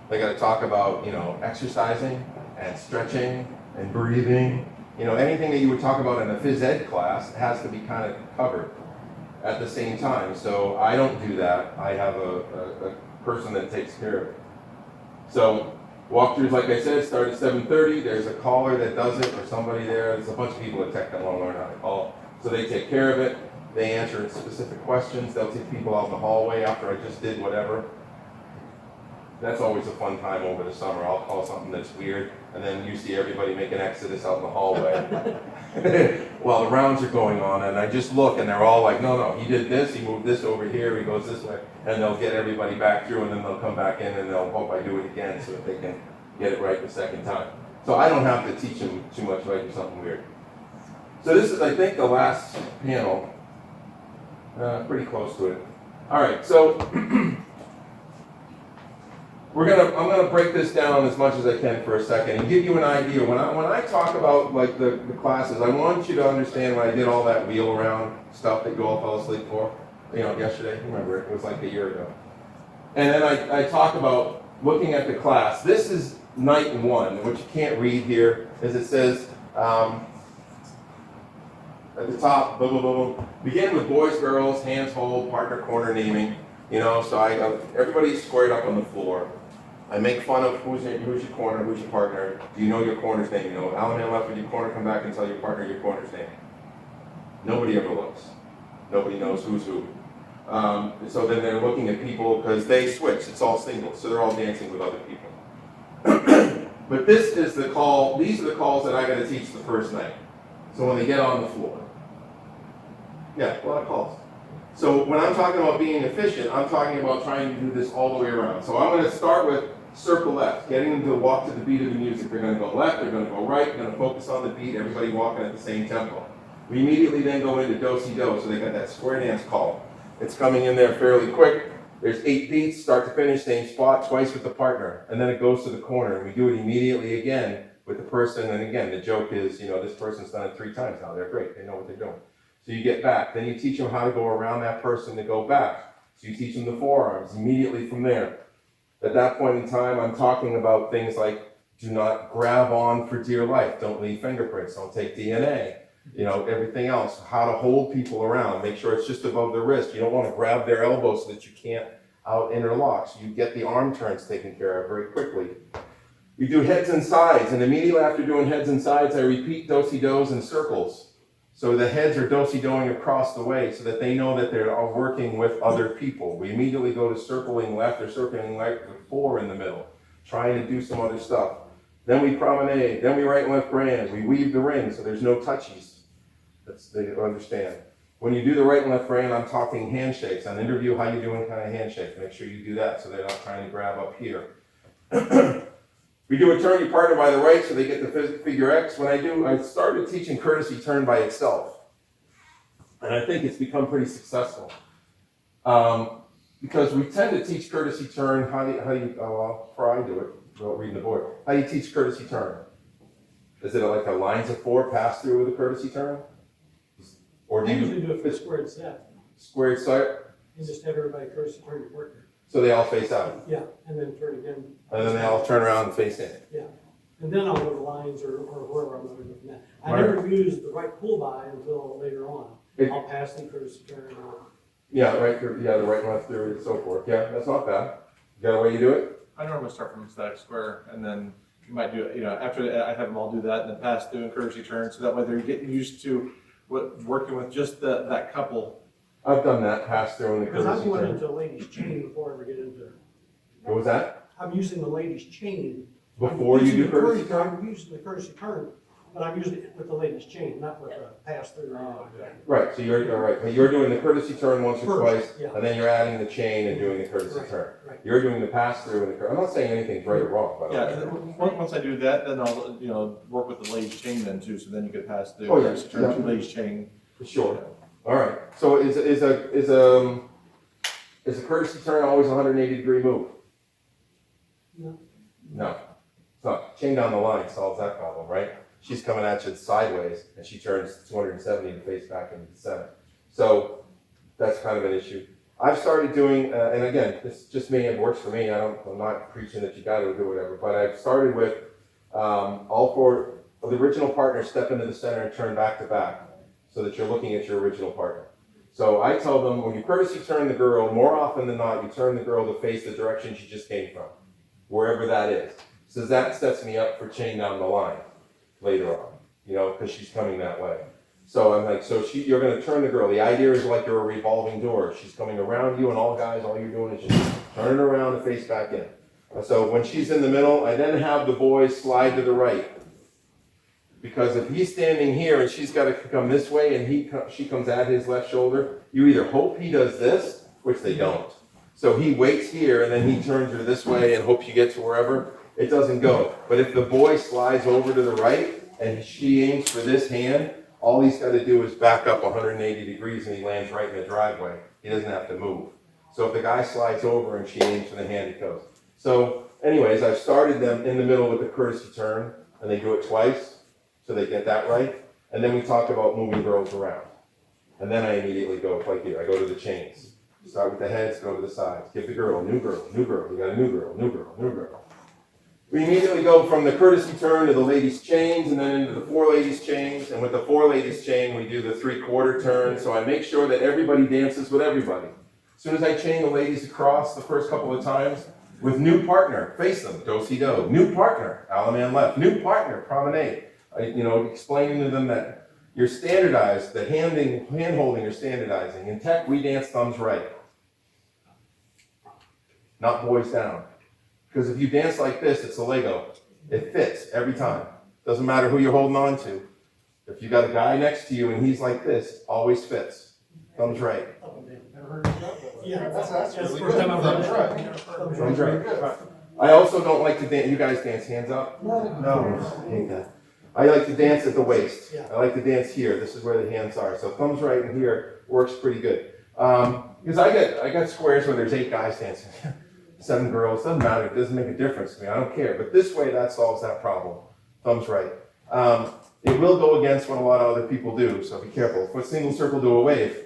[SPEAKER 1] They got to talk about, you know, exercising and stretching and breathing. You know, anything that you would talk about in a phys ed class has to be kind of covered at the same time. So I don't do that. I have a person that takes care of it. So walkthroughs, like I said, start at 7:30. There's a caller that does it, or somebody there. There's a bunch of people at Tech that want to learn how to call. So they take care of it. They answer specific questions. They'll take people out in the hallway after I just did whatever. That's always a fun time over the summer. I'll call something that's weird, and then you see everybody make an exodus out in the hallway while the rounds are going on, and I just look, and they're all like, no, he did this, he moved this over here, he goes this way, and they'll get everybody back through, and then they'll come back in, and they'll hope I do it again so that they can get it right the second time. So I don't have to teach them too much if I do something weird. So this is, I think, the last panel. Pretty close to it. All right, so I'm gonna break this down as much as I can for a second and give you an idea. When I talk about like the classes, I want you to understand when I did all that wheel around stuff that you all fell asleep for, you know, yesterday. Remember, it was like a year ago. And then I talk about looking at the class. This is night 1, which you can't read here, as it says at the top, blah, blah, blah, blah. Begin with boys, girls, hands hold, partner, corner naming. You know, so everybody's squared up on the floor. I make fun of who's your corner, who's your partner. Do you know your corner's name? You know, Alan left with your corner, come back and tell your partner your corner's name. Nobody ever looks. Nobody knows who's who. So then they're looking at people because they switch. It's all singles, so they're all dancing with other people. But this is the call. These are the calls that I got to teach the first night. So when they get on the floor. Yeah, a lot of calls. So when I'm talking about being efficient, I'm talking about trying to do this all the way around. So I'm going to start with circle left, getting them to walk to the beat of the music. They're going to go left, they're going to go right, they're going to focus on the beat, everybody walking at the same tempo. We immediately then go into do-si-do, so they got that square dance call. It's coming in there fairly quick. There's 8 beats, start to finish, same spot, twice with the partner. And then it goes to the corner, and we do it immediately again with the person. And again, the joke is, you know, this person's done it 3 times now. They're great, they know what they're doing. So you get back, then you teach them how to go around that person to go back. So you teach them the forearms immediately from there. At that point in time, I'm talking about things like do not grab on for dear life, don't leave fingerprints, don't take DNA, you know, everything else, how to hold people around, make sure it's just above the wrist. You don't want to grab their elbow so that you can't out interlock. So you get the arm turns taken care of very quickly. We do heads and sides, and immediately after doing heads and sides, I repeat do-si-dos in circles. So the heads are do-si-doing across the way so that they know that they're all working with other people. We immediately go to circling left or circling right with 4 in the middle, trying to do some other stuff. Then we promenade, then we right and left grand. We weave the ring so there's no touchies. They understand. When you do the right and left grand, I'm talking handshakes. On interview, how you doing kind of handshake. Make sure you do that so they're not trying to grab up here. We do a turn your partner by the right so they get the figure X. I started teaching courtesy turn by itself. And I think it's become pretty successful. Because we tend to teach courtesy turn, before I do it, without reading the board, how do you teach courtesy turn? Is it like a lines of 4 pass through with a courtesy turn? Or do
[SPEAKER 6] I
[SPEAKER 1] you
[SPEAKER 6] usually do it for squared set,
[SPEAKER 1] squared set?
[SPEAKER 6] and just have everybody courtesy turn your partner.
[SPEAKER 1] So they all face out.
[SPEAKER 6] Yeah, and then turn again.
[SPEAKER 1] And then they all turn around and face in.
[SPEAKER 6] Yeah, and then I'll go to lines or wherever I'm going to go from that. I
[SPEAKER 1] Right.
[SPEAKER 6] never use the right pull by until later on. I'll pass the courtesy turn.
[SPEAKER 1] Yeah, right, the right and left through and so forth. Yeah, that's not bad. You got a way you do it?
[SPEAKER 3] I normally start from static square, and then you might do it, you know, after I have them all do that, and then pass through and courtesy turn, so that way they're getting used to working with just that couple.
[SPEAKER 1] I've done that, pass through and the
[SPEAKER 6] Because I'm
[SPEAKER 1] courtesy
[SPEAKER 6] going
[SPEAKER 1] turn.
[SPEAKER 6] into a ladies chain before I ever get into.
[SPEAKER 1] What was that?
[SPEAKER 6] I'm using the ladies chain
[SPEAKER 1] Before you do courtesy turn?
[SPEAKER 6] I'm using the courtesy turn, but I'm using it with the latest chain, not with the pass through.
[SPEAKER 1] Right, so you're, all right, but you're doing the courtesy turn once or twice,
[SPEAKER 6] First, yeah.
[SPEAKER 1] and then you're adding the chain and doing the courtesy
[SPEAKER 6] Right,
[SPEAKER 1] turn.
[SPEAKER 6] right.
[SPEAKER 1] You're doing the pass-through and the, I'm not saying anything's right or wrong, by the
[SPEAKER 3] Yeah,
[SPEAKER 1] way.
[SPEAKER 3] and then once I do that, then I'll, work with the ladies chain then too, so then you could pass the
[SPEAKER 1] Oh, yeah,
[SPEAKER 3] courtesy turn
[SPEAKER 1] yeah.
[SPEAKER 3] to ladies chain.
[SPEAKER 1] Sure, all right, so is a courtesy turn always a 180-degree move?
[SPEAKER 6] No.
[SPEAKER 1] No, it's not. Chain down the line solves that problem, right? She's coming at you sideways, and she turns 270 to face back into the center. So that's kind of an issue. I've started doing, and again, this is just me, it works for me. I'm not preaching that you got to do whatever, but I've started with all four of the original partners step into the center and turn back to back, so that you're looking at your original partner. So I tell them, when you courtesy turn the girl, more often than not, you turn the girl to face the direction she just came from, wherever that is. So that sets me up for chain down the line later on, because she's coming that way. So I'm like, you're gonna turn the girl. The idea is like you're a revolving door. She's coming around you, and all you're doing is just turning around and face back in. So when she's in the middle, I then have the boy slide to the right. Because if he's standing here and she's gotta come this way and she comes at his left shoulder, you either hope he does this, which they don't. So he waits here and then he turns her this way and hopes you get to wherever. It doesn't go. But if the boy slides over to the right and she aims for this hand, all he's got to do is back up 180 degrees and he lands right in the driveway. He doesn't have to move. So if the guy slides over and she aims for the hand, he goes. So anyways, I've started them in the middle with the courtesy turn, and they do it twice, so they get that right. And then we talk about moving girls around. And then I immediately go, like here, I go to the chains. Start with the heads, go to the sides. Give the girl, new girl, new girl. We got a new girl, new girl, new girl. We immediately go from the courtesy turn to the ladies' chains, and then into the four ladies' chains. And with the four ladies' chain, we do the 3/4 turn. So I make sure that everybody dances with everybody. As soon as I chain the ladies across the first couple of times, with new partner, face them, do-si-do. New partner, Alaman left. New partner, promenade. Explaining to them that you're standardized, the hand-holding you're standardizing. In tech, we dance thumbs right, not boys down. Because if you dance like this, it's a Lego. It fits every time. Doesn't matter who you're holding on to. If you got a guy next to you and he's like this, always fits. Thumbs right.
[SPEAKER 2] Never heard you that way.
[SPEAKER 6] Yeah,
[SPEAKER 2] That's
[SPEAKER 6] that's
[SPEAKER 2] really
[SPEAKER 6] the first
[SPEAKER 2] good.
[SPEAKER 6] time I've heard
[SPEAKER 2] That's
[SPEAKER 6] that.
[SPEAKER 2] right.
[SPEAKER 1] Thumbs right.
[SPEAKER 2] Good.
[SPEAKER 1] I also don't like to dance. You guys dance hands up?
[SPEAKER 2] No.
[SPEAKER 1] I hate that. I like to dance at the waist.
[SPEAKER 6] Yeah.
[SPEAKER 1] I like to dance here. This is where the hands are. So thumbs right in here works pretty good. Because I got squares where there's 8 guys dancing. 7 girls, doesn't matter, it doesn't make a difference to me, I don't care. But this way, that solves that problem. Thumbs right. It will go against what a lot of other people do, so be careful. If a single circle to a wave,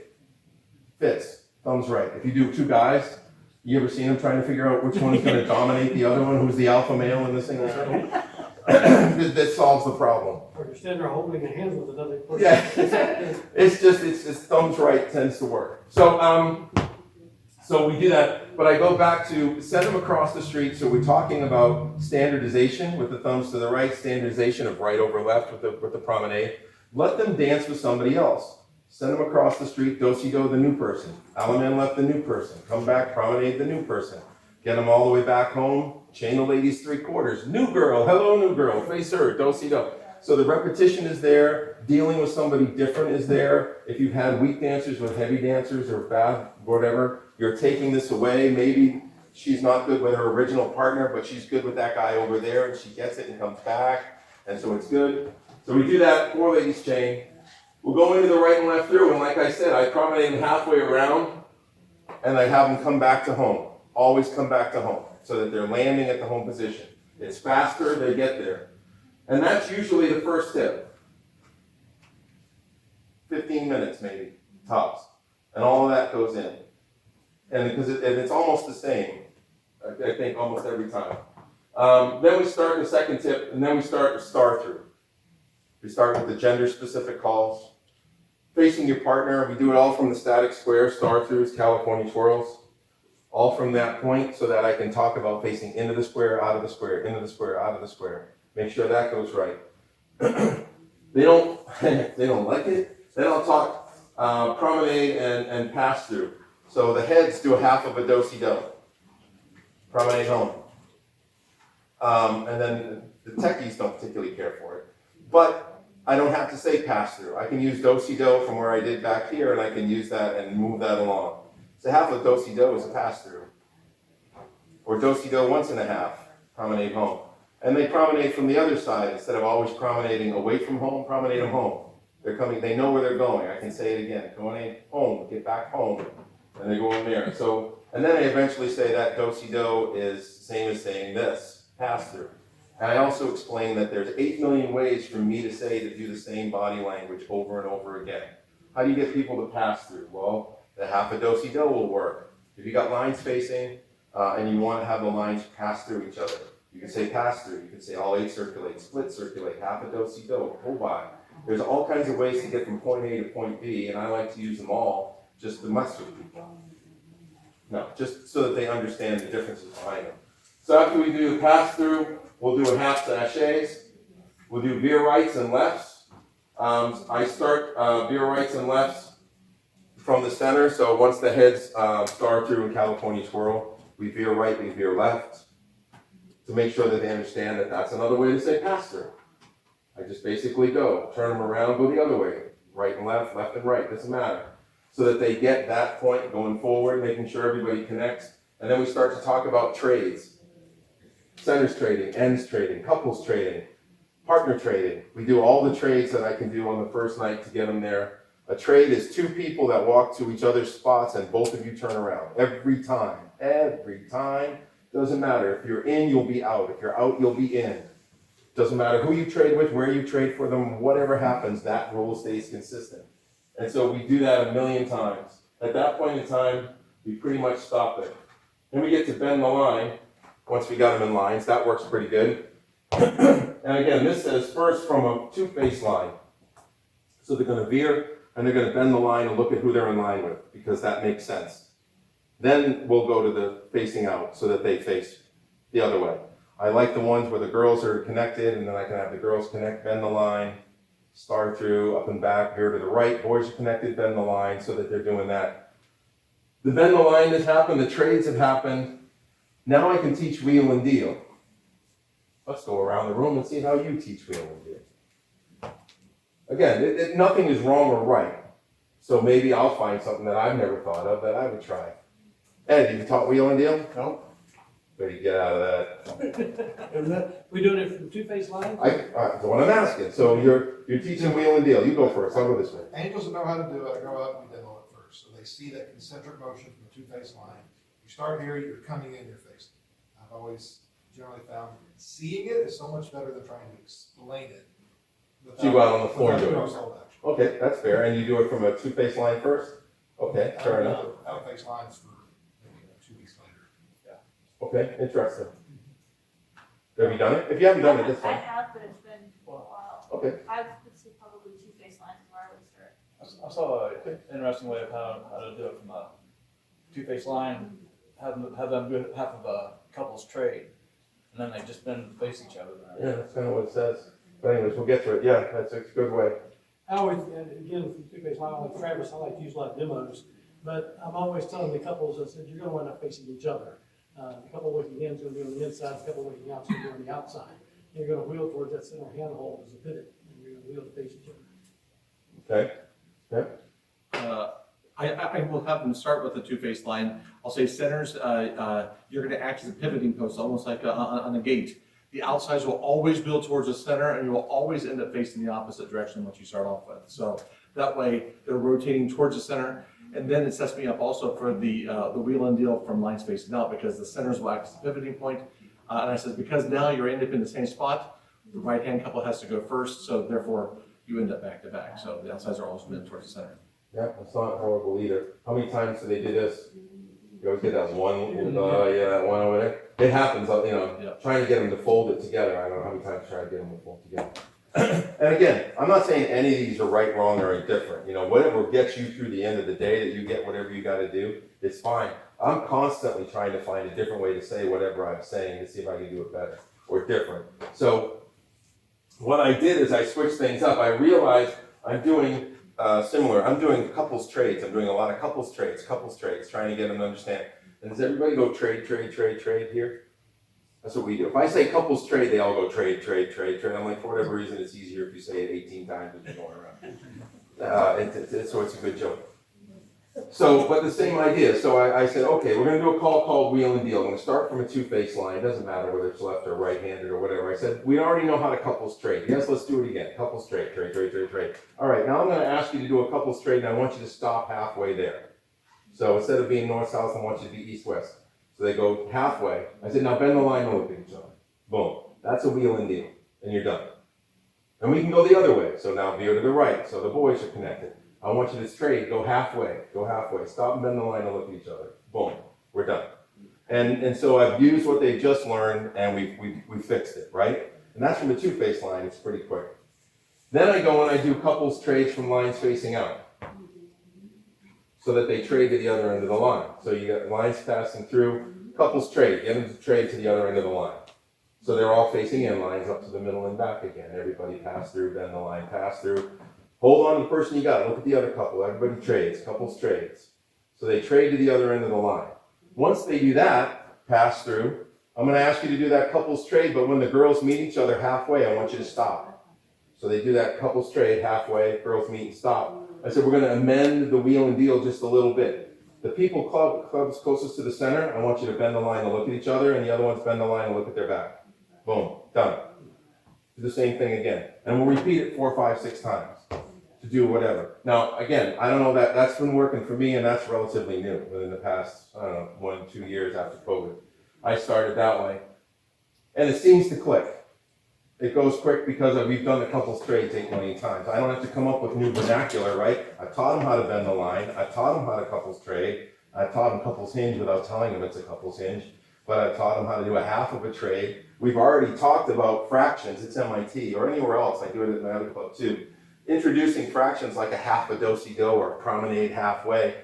[SPEAKER 1] fits. Thumbs right. If you do 2 guys, you ever seen them trying to figure out which one's going to dominate the other one, who's the alpha male in the single circle? That solves the problem.
[SPEAKER 6] Or you're standing there holding your hands with another person.
[SPEAKER 1] Yeah, it's thumbs right tends to work. So we do that, but I go back to send them across the street. So we're talking about standardization with the thumbs to the right, standardization of right over left with the promenade. Let them dance with somebody else. Send them across the street, do-si-do the new person. Alaman left the new person. Come back, promenade the new person. Get them all the way back home, chain the ladies 3/4. New girl, hello new girl, face her, do-si-do. So the repetition is there, dealing with somebody different is there. If you've had weak dancers with heavy dancers or bad, whatever, you're taking this away. Maybe she's not good with her original partner, but she's good with that guy over there, and she gets it and comes back, and so it's good. So we do that 4 ladies chain. We'll go into the right and left through, and like I said, I promenade them halfway around, and I have them come back to home. Always come back to home, so that they're landing at the home position. It's faster, they get there. And that's usually the first tip. 15 minutes maybe, tops. And all of that goes in. And because it's almost the same, I think almost every time. Then we start the second tip, and then we start the star through. We start with the gender-specific calls. Facing your partner, we do it all from the static square, star throughs, California twirls. All from that point so that I can talk about facing into the square, out of the square, into the square, out of the square. Make sure that goes right. They don't like it. Then I'll talk promenade and pass through. So the heads do a half of a do-si-do. Promenade home. And then the techies don't particularly care for it. But I don't have to say pass-through. I can use do-si-do from where I did back here, and I can use that and move that along. So half of do-si-do is a pass-through. Or do-si-do once and a half, promenade home. And they promenade from the other side, instead of always promenading away from home, promenade them home. They're coming, they know where they're going. I can say it again, going home, get back home, and they go in there. So, and then I eventually say that do-si-do is the same as saying this, pass-through. And I also explain that there's 8 million ways for me to say to do the same body language over and over again. How do you get people to pass through? Well, the half a do-si-do will work. If you got lines facing, and you want to have the lines pass through each other, you can say pass through, you can say all 8 circulate, split circulate, half a do-si-do, whole by. There's all kinds of ways to get from point A to point B, and I like to use them all just to mess with people. No, just so that they understand the differences behind them. So after we do the pass through, we'll do a half sachets. We'll do veer rights and lefts. I start veer rights and lefts from the center, so once the heads star through in California twirl, we veer right, we veer left, to make sure that they understand that that's another way to say pass through. I just basically go, turn them around, go the other way, right and left and right, doesn't matter. So that they get that point going forward, making sure everybody connects. And then we start to talk about trades. Centers trading, ends trading, couples trading, partner trading. We do all the trades that I can do on the first night to get them there. A trade is 2 people that walk to each other's spots and both of you turn around. Every time. Doesn't matter. If you're in, you'll be out. If you're out, you'll be in. Doesn't matter who you trade with, where you trade for them, whatever happens, that rule stays consistent. And so we do that a million times. At that point in time, we pretty much stop it. Then we get to bend the line. Once we got them in lines, that works pretty good. And again, this says first from a 2-face line. So they're going to veer, and they're going to bend the line and look at who they're in line with, because that makes sense. Then we'll go to the facing out, so that they face the other way. I like the ones where the girls are connected, and then I can have the girls connect, bend the line, star through, up and back, veer to the right, boys are connected, bend the line, so that they're doing that. The bend the line has happened, the trades have happened. Now I can teach wheel and deal. Let's go around the room and see how you teach wheel and deal. Again, nothing is wrong or right. So maybe I'll find something that I've never thought of that I would try. Ed, you taught wheel and deal?
[SPEAKER 2] Nope.
[SPEAKER 1] Better get out of that.
[SPEAKER 6] We doing it from 2-face lines?
[SPEAKER 1] That's what I'm asking. So you're teaching wheel and deal. You go first. I'll go this way.
[SPEAKER 2] Angels that know how to do it, I go out and we demo it first. So they see that concentric motion from the 2-face line. You start here, you're coming in, you're facing. I've always generally found seeing it is so much better than trying to explain it.
[SPEAKER 1] So you go out on the floor and do it.
[SPEAKER 2] Without action.
[SPEAKER 1] Okay, that's fair. And you do it from a 2-face line first? Okay, fair enough.
[SPEAKER 2] Out face lines for maybe 2 weeks later.
[SPEAKER 1] Okay, interesting. Have you done it? If you haven't done it, that's
[SPEAKER 5] I
[SPEAKER 1] fine.
[SPEAKER 5] have, but it's been a while.
[SPEAKER 1] Okay.
[SPEAKER 5] I would say probably 2-face lines is where I would start.
[SPEAKER 7] I saw an interesting way of how to do it from a 2-face line, have them do half of a couple's trade, and then they just bend face each other.
[SPEAKER 1] Yeah, that's kind of what it says. But anyways, we'll get to it. Yeah, that's a good way.
[SPEAKER 6] I always, and again, from 2-face line, like Travis, I like to use a lot of demos, but I'm always telling the couples, I said, you're gonna wind up facing each other. A couple working hands are gonna be on the inside, a couple working outs are gonna be on the outside. And you're gonna wheel towards that center handhold as a pivot, and you're gonna wheel to face each other.
[SPEAKER 1] Okay? Yeah?
[SPEAKER 3] I will have them start with the 2-face line. I'll say centers, you're gonna act as a pivoting post, almost like on a gate. The outsides will always build towards the center, and you will always end up facing the opposite direction what you start off with. So that way, they're rotating towards the center, and then it sets me up also for the wheel and deal from lines facing out, because the centers will act as a pivoting point. And I said, because now you're end up in the same spot, the right-hand couple has to go first, so therefore, you end up back to back. So the outsides are always moving towards the center.
[SPEAKER 1] Yeah, it's not horrible either. How many times do they do this? You always get that one, that one over there. It happens,
[SPEAKER 3] Yeah.
[SPEAKER 1] trying to get them to fold it together. I don't know how many times I try to get them to fold together. And again, I'm not saying any of these are right, wrong, or indifferent. Whatever gets you through the end of the day, that you get whatever you gotta do, it's fine. I'm constantly trying to find a different way to say whatever I'm saying to see if I can do it better or different. So what I did is I switched things up. I realized I'm doing similar. I'm doing couples trades. I'm doing a lot of couples trades, trying to get them to understand. And does everybody go trade here? That's what we do. If I say couples trade, they all go trade, trade, trade, trade. I'm like, for whatever reason, it's easier if you say it 18 times as you're going around. So it's a good joke. So, but the same idea. So I said, okay, we're going to do a call called wheel and deal. I'm going to start from a two-face line. It doesn't matter whether it's left or right-handed or whatever. I said, we already know how to couples trade. Yes, let's do it again. Couples trade, trade, trade, trade, trade. All right, now I'm going to ask you to do a couples trade, and I want you to stop halfway there. So instead of being north-south, I want you to be east-west. So they go halfway. I said, now bend the line and look at each other. Boom. That's a wheel and deal. And you're done. And we can go the other way. So now veer to the right. So the boys are connected. I want you to trade, go halfway, stop and bend the line and look at each other. Boom, we're done. And so I've used what they've just learned and we fixed it, right? And that's from a two-face line, it's pretty quick. Then I go and I do couples trades from lines facing out. So that they trade to the other end of the line. So you got lines passing through, couples trade, get them to trade to the other end of the line. So they're all facing in, lines up to the middle and back again. Everybody pass through, bend the line, pass through. Hold on to the person you got. Look at the other couple. Everybody trades. Couples trades. So they trade to the other end of the line. Once they do that, pass through. I'm going to ask you to do that couples trade, but when the girls meet each other halfway, I want you to stop. So they do that couples trade halfway. Girls meet and stop. I said we're going to amend the wheel and deal just a little bit. The people clubs closest to the center, I want you to bend the line and look at each other, and the other ones bend the line and look at their back. Boom. Done. Do the same thing again, and we'll repeat it 4, 5, 6 times. To do whatever. Now, again, I don't know that's been working for me, and that's relatively new within the past, I don't know, 1, 2 years after COVID. I started that way, and it seems to click. It goes quick because we've done the couples trades 8 million times. I don't have to come up with new vernacular, right? I've taught them how to bend the line. I've taught them how to couples trade. I've taught them couples hinge without telling them it's a couples hinge, but I've taught them how to do a half of a trade. We've already talked about fractions. It's MIT or anywhere else. I do it at my other club too. Introducing fractions like a half a do-si-do or a promenade halfway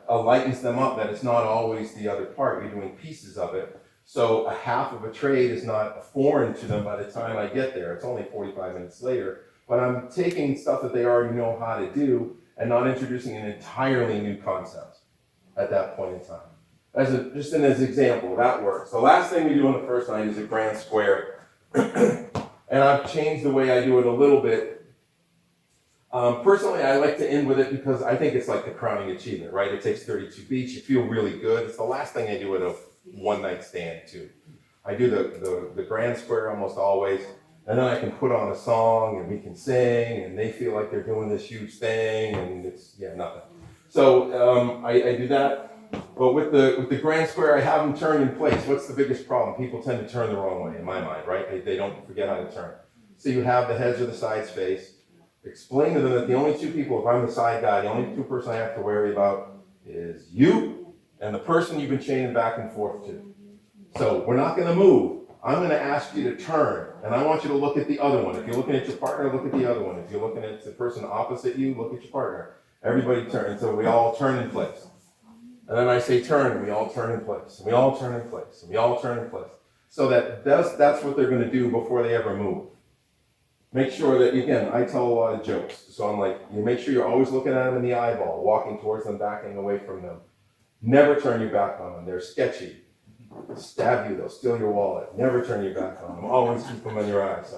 [SPEAKER 1] lightens them up that it's not always the other part. You're doing pieces of it. So a half of a trade is not foreign to them by the time I get there. It's only 45 minutes later. But I'm taking stuff that they already know how to do and not introducing an entirely new concept at that point in time. Just as an example, that works. The last thing we do on the first night is a grand square. And I've changed the way I do it a little bit. Personally, I like to end with it because I think it's like the crowning achievement, right? It takes 32 beats. You feel really good. It's the last thing I do at a one-night stand, too. I do the grand square almost always, and then I can put on a song, and we can sing, and they feel like they're doing this huge thing, and it's, nothing. So I do that. But with the grand square, I have them turn in place. What's the biggest problem? People tend to turn the wrong way, in my mind, right? They don't forget how to turn. So you have the heads or the sides face. Explain to them that the only two people, if I'm the side guy, the only two person I have to worry about is you and the person you've been chaining back and forth to. So we're not going to move. I'm going to ask you to turn, and I want you to look at the other one. If you're looking at your partner, look at the other one. If you're looking at the person opposite you, look at your partner. Everybody turn, so we all turn in place. And then I say turn, and we all turn in place. And we all turn in place. And we all turn in place. So that's what they're going to do before they ever move. Make sure that, again, I tell a lot of jokes. So I'm like, you make sure you're always looking at them in the eyeball, walking towards them, backing away from them. Never turn your back on them. They're sketchy. Stab you, they'll steal your wallet. Never turn your back on them. Always keep them in your eyes.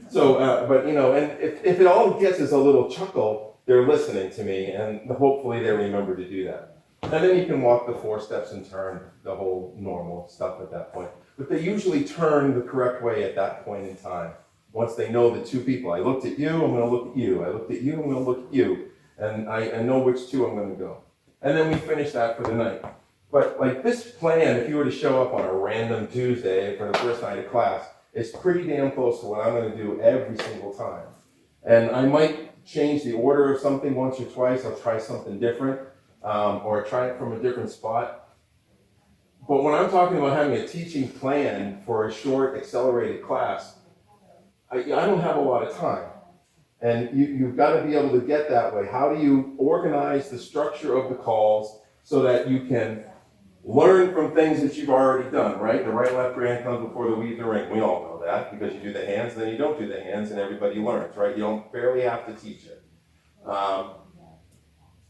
[SPEAKER 1] So, but and if it all gets is a little chuckle, they're listening to me, and hopefully they remember to do that. And then you can walk the 4 steps and turn, the whole normal stuff at that point. But they usually turn the correct way at that point in time. Once they know the two people, I looked at you, I'm going to look at you. I looked at you, I'm going to look at you. And I know which two I'm going to go. And then we finish that for the night. But like this plan, if you were to show up on a random Tuesday for the first night of class, is pretty damn close to what I'm going to do every single time. And I might change the order of something once or twice. I'll try something different, or try it from a different spot. But when I'm talking about having a teaching plan for a short, accelerated class, I don't have a lot of time. And you've got to be able to get that way. How do you organize the structure of the calls so that you can learn from things that you've already done, right? The right left hand comes before the weave the ring. We all know that because you do the hands, and then you don't do the hands, and everybody learns, right? You don't barely have to teach it.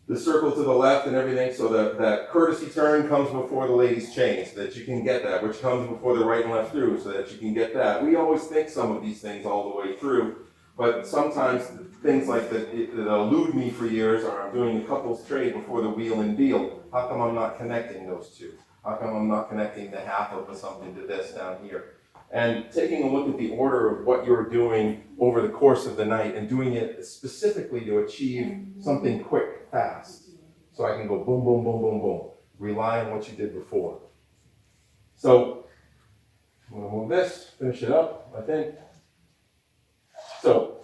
[SPEAKER 1] the circle to the left and everything, so that courtesy turn comes before the ladies change, so that you can get that, which comes before the right and left through, so that you can get that. We always think some of these things all the way through, but sometimes things like that elude me for years are I'm doing the couples trade before the wheel and deal. How come I'm not connecting those two? How come I'm not connecting the half of something to this down here? And taking a look at the order of what you're doing over the course of the night and doing it specifically to achieve something quick, fast. So I can go boom, boom, boom, boom, boom. Rely on what you did before. So I'm gonna move this, finish it up, I think. So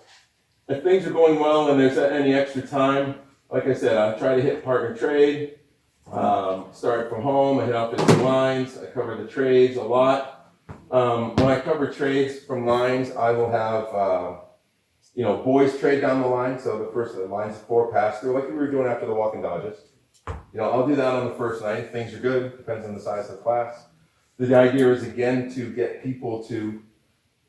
[SPEAKER 1] if things are going well and there's any extra time, like I said, I try to hit partner trade, start from home, I hit up into lines, I cover the trades a lot. When I cover trades from lines, I will have, boys trade down the line. So the first line's 4 pass through, like we were doing after the walking dodges. I'll do that on the first night. If things are good, depends on the size of the class. The idea is again to get people to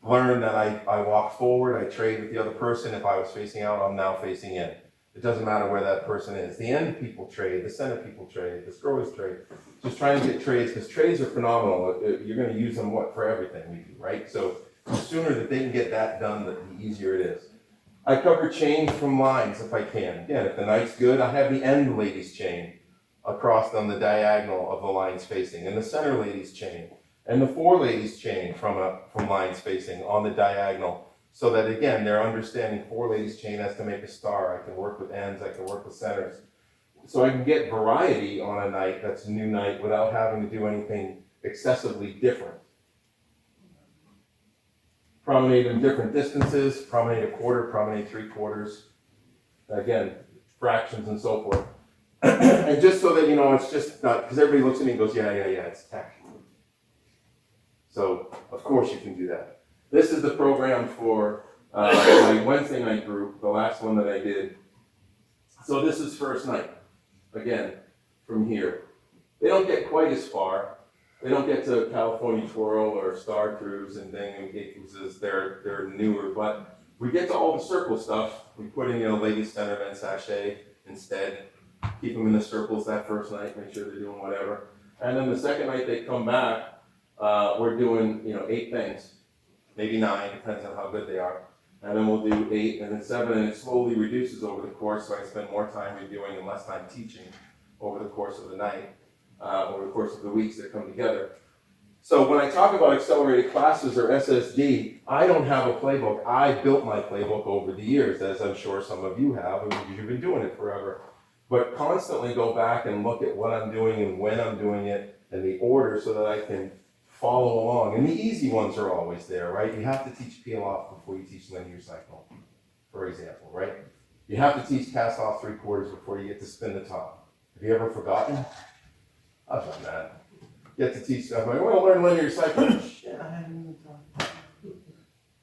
[SPEAKER 1] learn that I walk forward, I trade with the other person. If I was facing out, I'm now facing in. It doesn't matter where that person is. The end people trade, the center people trade, the throwers trade. Just trying to get trades, because trades are phenomenal. You're going to use them for everything we do, right? So the sooner that they can get that done, the easier it is. I cover chains from lines if I can. Again, if the night's good, I have the end ladies chain across on the diagonal of the lines facing, and the center ladies chain, and the 4 ladies chain from lines facing on the diagonal. So that again, they're understanding 4 ladies chain has to make a star. I can work with ends, I can work with centers. So I can get variety on a night that's a new night without having to do anything excessively different. Promenade in different distances, promenade a quarter, promenade 3/4. Again, fractions and so forth. And just so that it's just not, because everybody looks at me and goes, yeah, it's tech. So of course you can do that. This is the program for my Wednesday night group, the last one that I did. So this is first night, again, from here. They don't get quite as far. They don't get to California Twirl or Star Cruise and Dingham they're newer, but we get to all the circle stuff. We put in, ladies center event sachet instead. Keep them in the circles that first night, make sure they're doing whatever. And then the second night they come back, we're doing, 8 things. Maybe 9, depends on how good they are. And then we'll do 8 and then 7, and it slowly reduces over the course, so I spend more time reviewing and less time teaching over the course of the night, over the course of the weeks that come together. So when I talk about accelerated classes or SSD, I don't have a playbook. I built my playbook over the years, as I'm sure some of you have, and you've been doing it forever. But constantly go back and look at what I'm doing and when I'm doing it and the order so that I can follow along. And the easy ones are always there, right? You have to teach peel off before you teach linear cycle, for example, right? You have to teach cast off 3/4 before you get to spin the top. Have you ever forgotten? I've done that. You have to teach stuff. I want to learn linear cycle. Shit, I haven't done.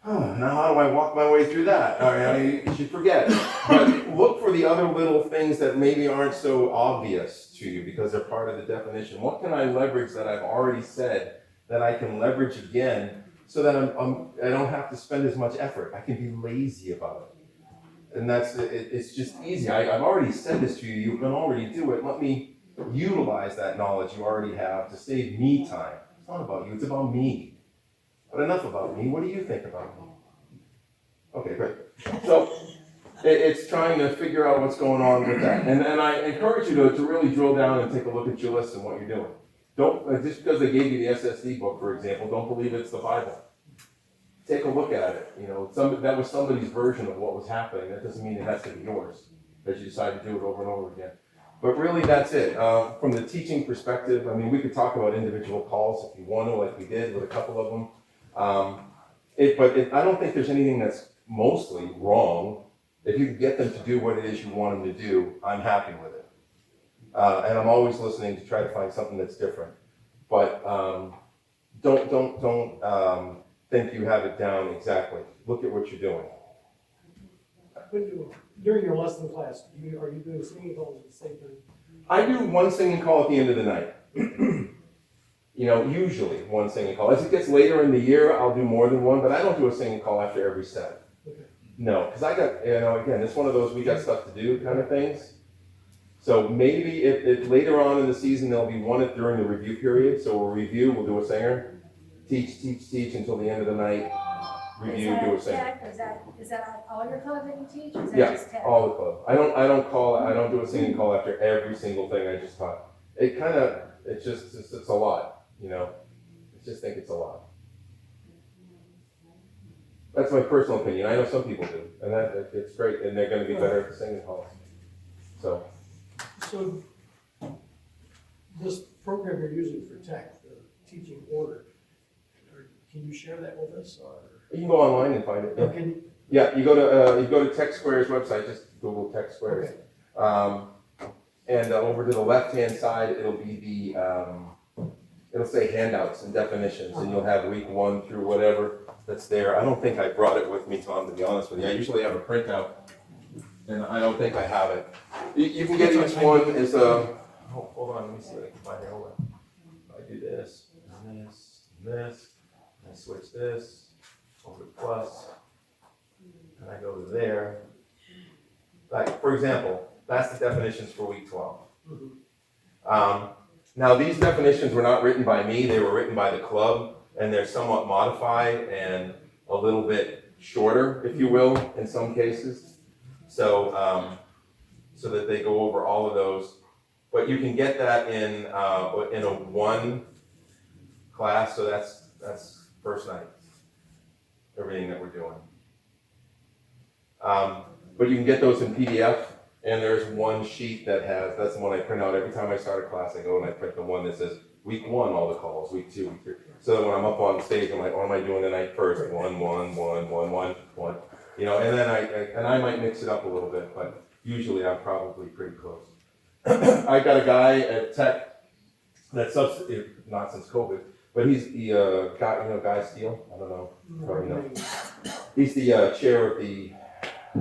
[SPEAKER 1] Now how do I walk my way through that? All right, you should forget. But look for the other little things that maybe aren't so obvious to you because they're part of the definition. What can I leverage that I've already said that I can leverage again so that I don't have to spend as much effort? I can be lazy about it. And it's just easy. I've already said this to you. You can already do it. Let me utilize that knowledge you already have to save me time. It's not about you. It's about me. But enough about me. What do you think about me? Okay, great. So it's trying to figure out what's going on with that. And I encourage you to really drill down and take a look at your list and what you're doing. Don't, just because they gave you the SSD book, for example, don't believe it's the Bible. Take a look at it. That was somebody's version of what was happening. That doesn't mean it has to be yours, as you decide to do it over and over again. But really, that's it. From the teaching perspective, we could talk about individual calls if you want to, like we did with a couple of them. I don't think there's anything that's mostly wrong. If you can get them to do what it is you want them to do, I'm happy with it. And I'm always listening to try to find something that's different. But don't think you have it down exactly. Look at what you're doing.
[SPEAKER 6] During your lesson class, are you doing singing calls at the same time?
[SPEAKER 1] I do one singing call at the end of the night. Usually one singing call. As it gets later in the year, I'll do more than one, but I don't do a singing call after every set.
[SPEAKER 6] Okay.
[SPEAKER 1] No, because I got, again, it's one of those we got stuff to do kind of things. So maybe if later on in the season, there'll be one during the review period, so we'll review, we'll do a singer, teach until the end of the night, review, do a singer.
[SPEAKER 5] Is that all your club that you teach, or is that
[SPEAKER 1] Yeah,
[SPEAKER 5] just tech?
[SPEAKER 1] all the club. I don't do a singing call after every single thing I just taught. It's a lot, you know? I just think it's a lot. That's my personal opinion. I know some people do, and it's great, and they're gonna be better at the singing calls. So,
[SPEAKER 6] So, this program you're using for tech, the teaching order, can you share that with us, or?
[SPEAKER 1] you can go online and find it.
[SPEAKER 6] Or can you?
[SPEAKER 1] Yeah, you go to Tech Square's website, just Google Tech Squares.
[SPEAKER 6] Okay.
[SPEAKER 1] And over to the left-hand side, it'll be it'll say handouts and definitions, and you'll have week 1 through whatever that's there. I don't think I brought it with me, Tom, to be honest with you. I usually have a printout, and I don't think I have it. You can get each one as hold on, let me see what I can find here. Hold on. I do this, and this, and this, and I switch this, over to plus, and I go to there. Like, for example, that's the definitions for week 12. Now, these definitions were not written by me, they were written by the club, and they're somewhat modified and a little bit shorter, if you will, in some cases. So, so that they go over all of those. But you can get that in a 1 class, so that's first night, everything that we're doing. But you can get those in PDF, and there's one sheet that's the one I print out every time I start a class. I go and I print the one that says week 1, all the calls, week 2, week 3. So that when I'm up on stage, I'm like, what am I doing tonight first? 1, 1, 1, 1, 1, 1. You know, and then I might mix it up a little bit, but usually I'm probably pretty close. I got a guy at Tech that's not since COVID, but he's the guy, Guy Steele. I don't know, probably know. He's the chair of the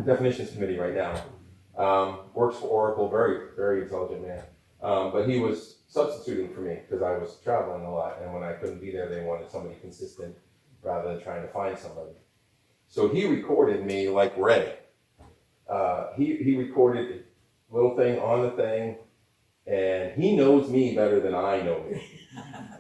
[SPEAKER 1] definitions committee right now. Works for Oracle, very, very intelligent man. But he was substituting for me because I was traveling a lot, and when I couldn't be there, they wanted somebody consistent rather than trying to find somebody. So he recorded me like Ray. He recorded a little thing on the thing, and he knows me better than I know me.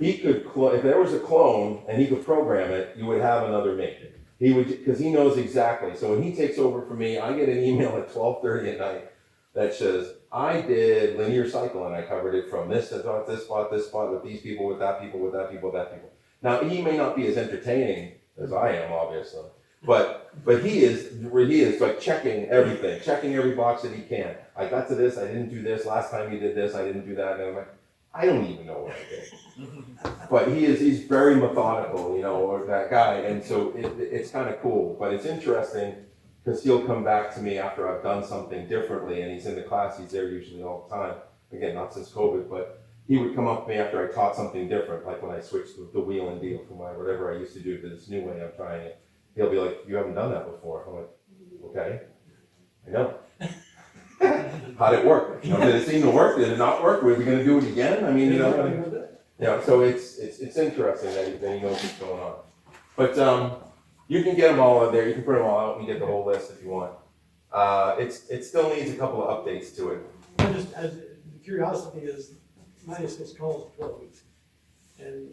[SPEAKER 1] He could, if there was a clone and he could program it, you would have another me. He would, because he knows exactly. So when he takes over for me, I get an email at 12:30 at night that says, I did linear cycle and I covered it from this spot, this spot, with these people, with that people, with that people, that people. Now, he may not be as entertaining as I am, obviously, but he is like checking everything, checking every box that he can. I got to this, I didn't do this, last time he did this, I didn't do that, and I'm like, I don't even know what I did. But he's very methodical, or that guy, and so it's kind of cool, but it's interesting because he'll come back to me after I've done something differently, and he's in the class, he's there usually all the time. Again, not since COVID, but he would come up to me after I taught something different, like when I switched the wheel and deal from whatever I used to do to this new way I'm trying it. He'll be like, you haven't done that before. I'm like, okay, I know. How'd it work? Did it seem to work? Did it not work? Were we going to do it again? I mean, so it's interesting that he knows what's going on. But you can get them all in there. You can print them all out and get the whole list if you want. It still needs a couple of updates to it.
[SPEAKER 6] Just as the curiosity is, 96 calls in 12 weeks, and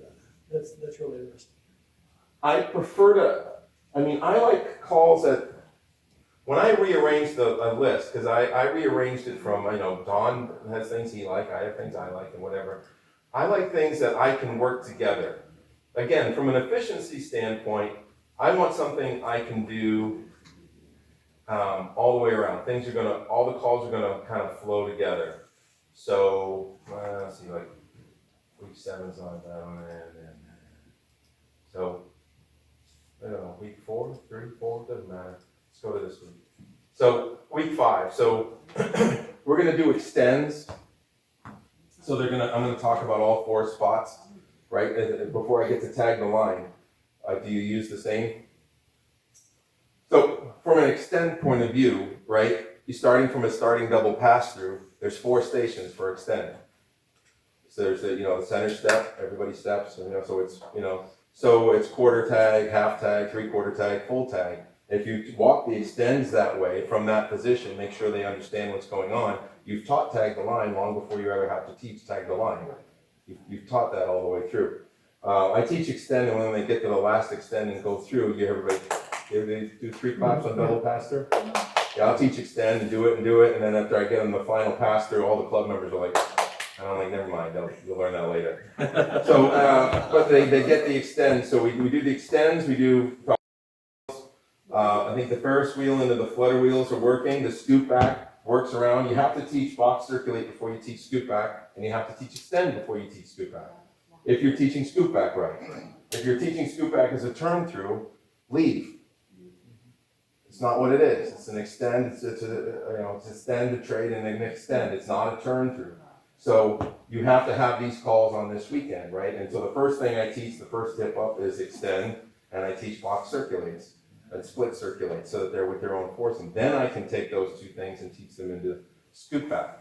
[SPEAKER 6] that's really interesting.
[SPEAKER 1] I prefer to. I like calls that. When I rearrange a list, because I rearranged it from, Don has things he likes, I have things I like, and whatever. I like things that I can work together. Again, from an efficiency standpoint, I want something I can do all the way around. All the calls are gonna kind of flow together. So, let's see, like week 7's on that one, and so, I don't know, week 4, 3, 4, doesn't matter. Let's go to this week. So week 5. So we're gonna do extends. So I'm gonna talk about all 4 spots, right? Before I get to tag the line, do you use the same? So from an extend point of view, right? You're starting from a starting double pass through. There's 4 stations for extend. So there's the center step. Everybody steps. So it's so it's quarter tag, half tag, 3/4 tag, full tag. If you walk the extends that way from that position, make sure they understand what's going on. You've taught tag the line long before you ever have to teach tag the line. You've taught that all the way through. I teach extend, and when they get to the last extend and go through, everybody do 3 claps on double pass through. Yeah, I'll teach extend and do it, and then after I get them the final pass through, all the club members are like, and I'm like, never mind, you'll learn that later. So, but they get the extend, so we do the extends, we do, I think the Ferris wheel into the flutter wheels are working, the scoop back works around. You have to teach box circulate before you teach scoop back, and you have to teach extend before you teach scoop back. If you're teaching scoop back right. If you're teaching scoop back as a turn through, leave. It's not what it is. It's an extend, it's extend, a trade, and an extend. It's not a turn through. So you have to have these calls on this weekend, right? And so the first thing I teach, the first tip up is extend, and I teach box circulates and split circulates so that they're with their own force. And then I can take those two things and teach them into scoop back.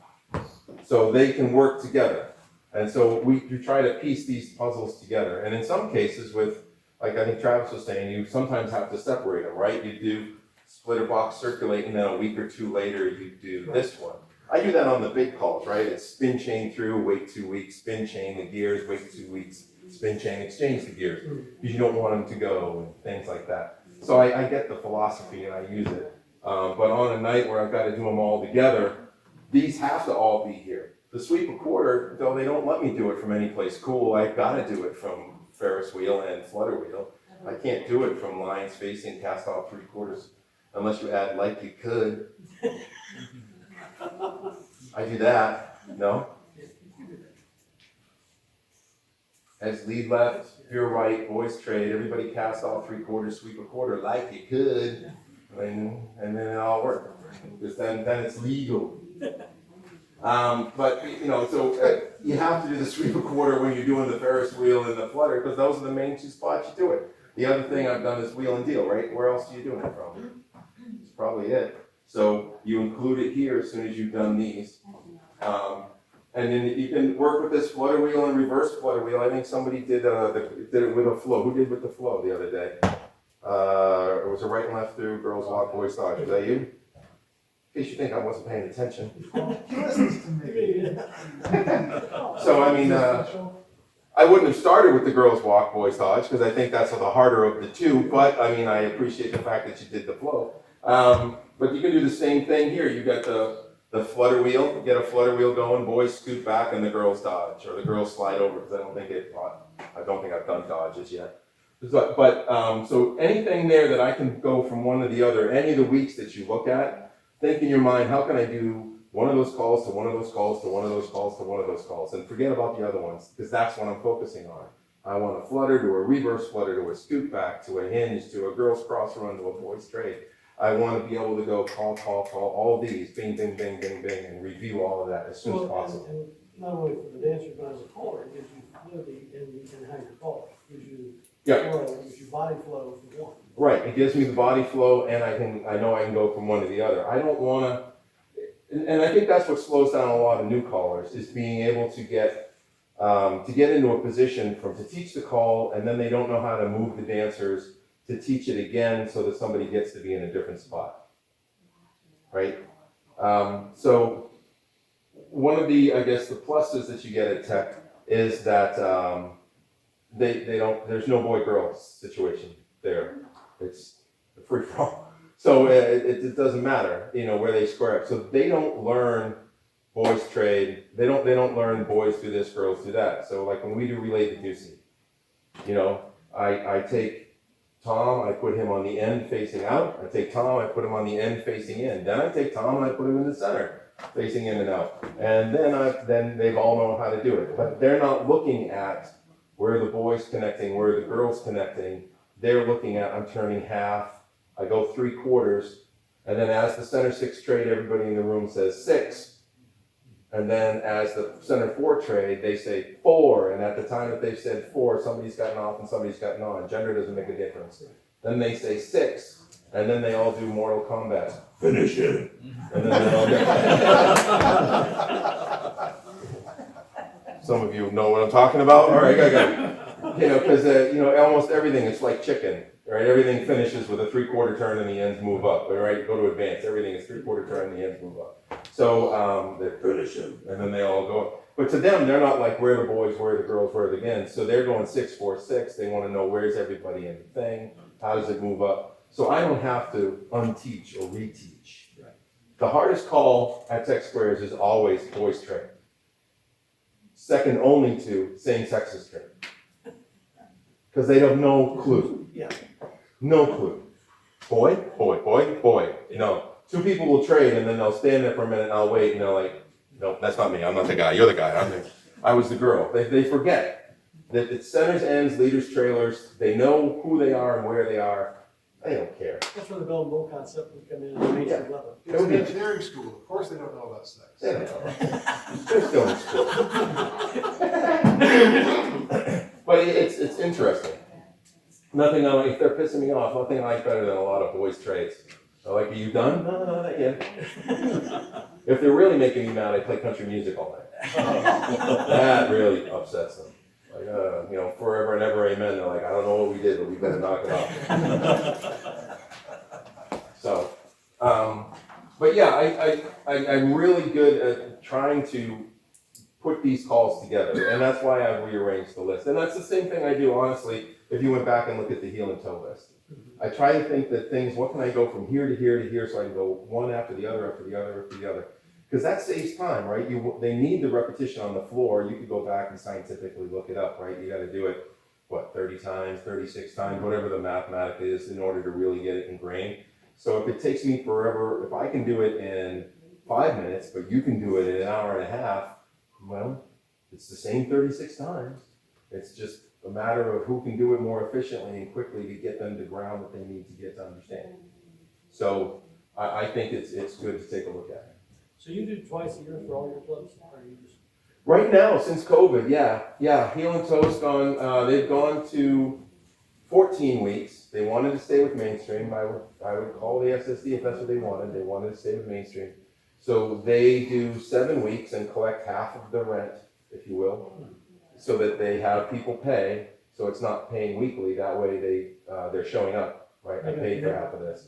[SPEAKER 1] So they can work together. And so we try to piece these puzzles together. And in some cases with, like I think Travis was saying, you sometimes have to separate them, right? You do split a box circulate, and then a week or two later you do this one. I do that on the big calls, right? It's spin chain through, wait 2 weeks, spin chain the gears, wait 2 weeks, spin chain, exchange the gears, because you don't want them to go and things like that. So I get the philosophy and I use it. But on a night where I've got to do them all together, these have to all be here. The sweep a quarter, though they don't let me do it from any place cool, I've got to do it from Ferris wheel and flutter wheel. I can't do it from lines facing cast off 3/4, unless you add like you could. I do that, no? As lead left, you're right, boys trade, everybody cast off 3/4, sweep a quarter like you could, and then it all works. Because then it's legal. But you have to do the sweep a quarter when you're doing the Ferris wheel and the flutter, because those are the main 2 spots you do it. The other thing I've done is wheel and deal, right? Where else are you doing it from? It's probably it. So you include it here as soon as you've done these. And then you can work with this flutter wheel and reverse flutter wheel. I think somebody did it with a flow. Who did with the flow the other day? It was a right and left through, girls walk, boys dodge. Was that you? In case you think I wasn't paying attention.
[SPEAKER 2] He listens to me.
[SPEAKER 1] So I mean, I wouldn't have started with the girls walk, boys dodge, because I think that's the harder of the two. But I mean, I appreciate the fact that you did the flow. But you can do the same thing here. You got the flutter wheel, get a flutter wheel going, boys scoot back and the girls dodge, or the girls slide over, because I don't think I've done dodges yet. But so anything there that I can go from one to the other, any of the weeks that you look at, think in your mind, how can I do one of those calls to one of those calls to one of those calls to one of those calls, and forget about the other ones, because that's what I'm focusing on. I want a flutter to a reverse flutter to a scoot back to a hinge to a girls cross run to a boys trade. I want to be able to go call, all these, bing, bing, bing, bing, bing, and review all of that as soon as possible.
[SPEAKER 6] And not only for the dancer, but as a caller, it gives you fluidity in how you call. It gives you flow, it gives you body flow for one.
[SPEAKER 1] Right, it gives me the body flow, and I know I can go from one to the other. I don't want to, and I think that's what slows down a lot of new callers, is being able to get into a position to teach the call, and then they don't know how to move the dancers to teach it again so that somebody gets to be in a different spot, right? So one of the, I guess, the pluses that you get at Tech is that there's no boy-girl situation there. It's a free-for-all. So it doesn't matter, where they square up. So they don't learn boys trade. They don't learn boys do this, girls do that. So like when we do relay to Ducey, I take Tom, I put him on the end facing out. I take Tom, I put him on the end facing in. Then I take Tom and I put him in the center, facing in and out. And then they've all known how to do it. But they're not looking at where the boys connecting, where the girls connecting. They're looking at, I'm turning half, I go 3/4, and then as the center 6 trade, everybody in the room says 6. And then as the center 4 trade, they say 4, and at the time that they've said 4, somebody's gotten off and somebody's gotten on. Gender doesn't make a difference. Then they say 6, and then they all do Mortal Kombat. Finish it. And then they all Some of you know what I'm talking about? All right, I got it. Because almost everything is like chicken. right? Everything finishes with a 3/4 turn and the ends move up, right? Go to advanced, everything is 3/4 turn and the ends move up. So, they're finishing, and then they all go. But to them, they're not like where the boys, where the girls, where the again. So they're going 6-4-6. They want to know where's everybody in the thing, how does it move up. So I don't have to unteach or reteach.
[SPEAKER 6] Right.
[SPEAKER 1] The hardest call at Tech Squares is always boys train. Second only to same-sexes train. Because they have no clue.
[SPEAKER 6] Yeah.
[SPEAKER 1] No clue. Boy, boy, boy, boy. No. Two people will trade and then they'll stand there for a minute and I'll wait and they're like, no, that's not me. I'm not the guy. You're the guy. I was the girl. They forget that it's centers, ends, leaders, trailers. They know who they are and where they are. They don't care.
[SPEAKER 6] That's where the Bell and Bull concept would come in and make it level.
[SPEAKER 2] It's an engineering school, of course they don't know about sex.
[SPEAKER 1] They don't know. They're still in school. But it's interesting. Nothing I like, if they're pissing me off, nothing I like better than a lot of boys' trades. They're like, are you done? No, not yet. If they're really making me mad, I play country music all night. That really upsets them. Like, forever and ever amen. They're like, I don't know what we did, but we better knock it off. So, but yeah, I'm really good at trying to put these calls together, and that's why I've rearranged the list. And that's the same thing I do, honestly, if you went back and look at the heel and toe list. I try to think that things, what can I go from here to here to here so I can go one after the other, after the other, after the other. Because that saves time, right? They need the repetition on the floor. You could go back and scientifically look it up, right? You got to do it, 30 times, 36 times, whatever the mathematic is in order to really get it ingrained. So if it takes me forever, if I can do it in 5 minutes, but you can do it in an hour and a half, well, it's the same 36 times. It's just a matter of who can do it more efficiently and quickly to get them to ground what they need to get to understand. So I think it's good to take a look at it.
[SPEAKER 6] So you do twice a year for all your clubs, or you just?
[SPEAKER 1] Right now, since COVID, yeah, Heel and Toe's gone, they've gone to 14 weeks. They wanted to stay with mainstream. I would call the SSD if that's what they wanted. They wanted to stay with mainstream. So they do 7 weeks and collect half of the rent, if you will, so that they have people pay, so it's not paying weekly. That way they're showing up, right? I paid for half of this.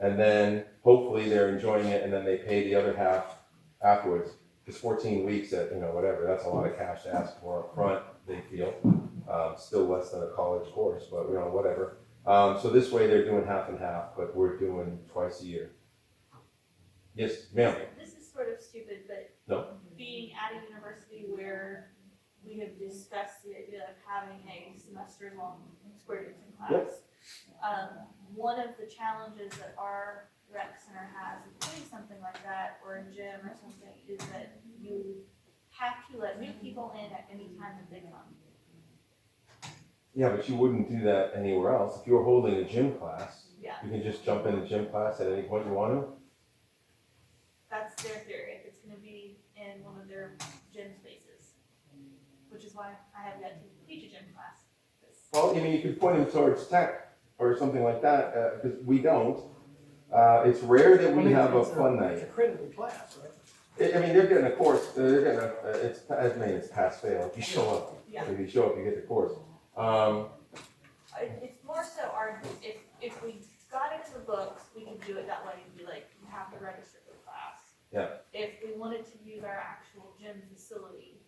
[SPEAKER 1] And then hopefully they're enjoying it and then they pay the other half afterwards. Because 14 weeks at, whatever, that's a lot of cash to ask for up front, they feel. Still less than a college course, but whatever. So this way they're doing half and half, but we're doing twice a year. Yes, ma'am.
[SPEAKER 5] This is sort of stupid, but
[SPEAKER 1] No.
[SPEAKER 5] being at a university where we have discussed the idea of having a semester-long square dancing class. One of the challenges that our rec center has with doing something like that, or a gym or something, is that you have to let new people in at any time that they come.
[SPEAKER 1] Yeah, but you wouldn't do that anywhere else. If you were holding a gym class,
[SPEAKER 5] Yeah,
[SPEAKER 1] you can just jump in a gym class at any point you want to.
[SPEAKER 5] that's their theory, if it's gonna be in one of their gym spaces. Which is why I have yet to teach a gym class. 'Cause
[SPEAKER 1] Well, you could point them towards tech or something like that, because we don't. It's rare that we have a fun
[SPEAKER 6] It's
[SPEAKER 1] night.
[SPEAKER 6] a credited class, right?
[SPEAKER 1] They're getting a course, they're getting it's pass fail. If you show up,
[SPEAKER 5] Yeah.
[SPEAKER 1] if you show up, you get the course.
[SPEAKER 5] It's more so our, if we got it in the books, we could do it that way and be like, you have to register for the class.
[SPEAKER 1] Yeah.
[SPEAKER 5] If we wanted to use our actual gym facility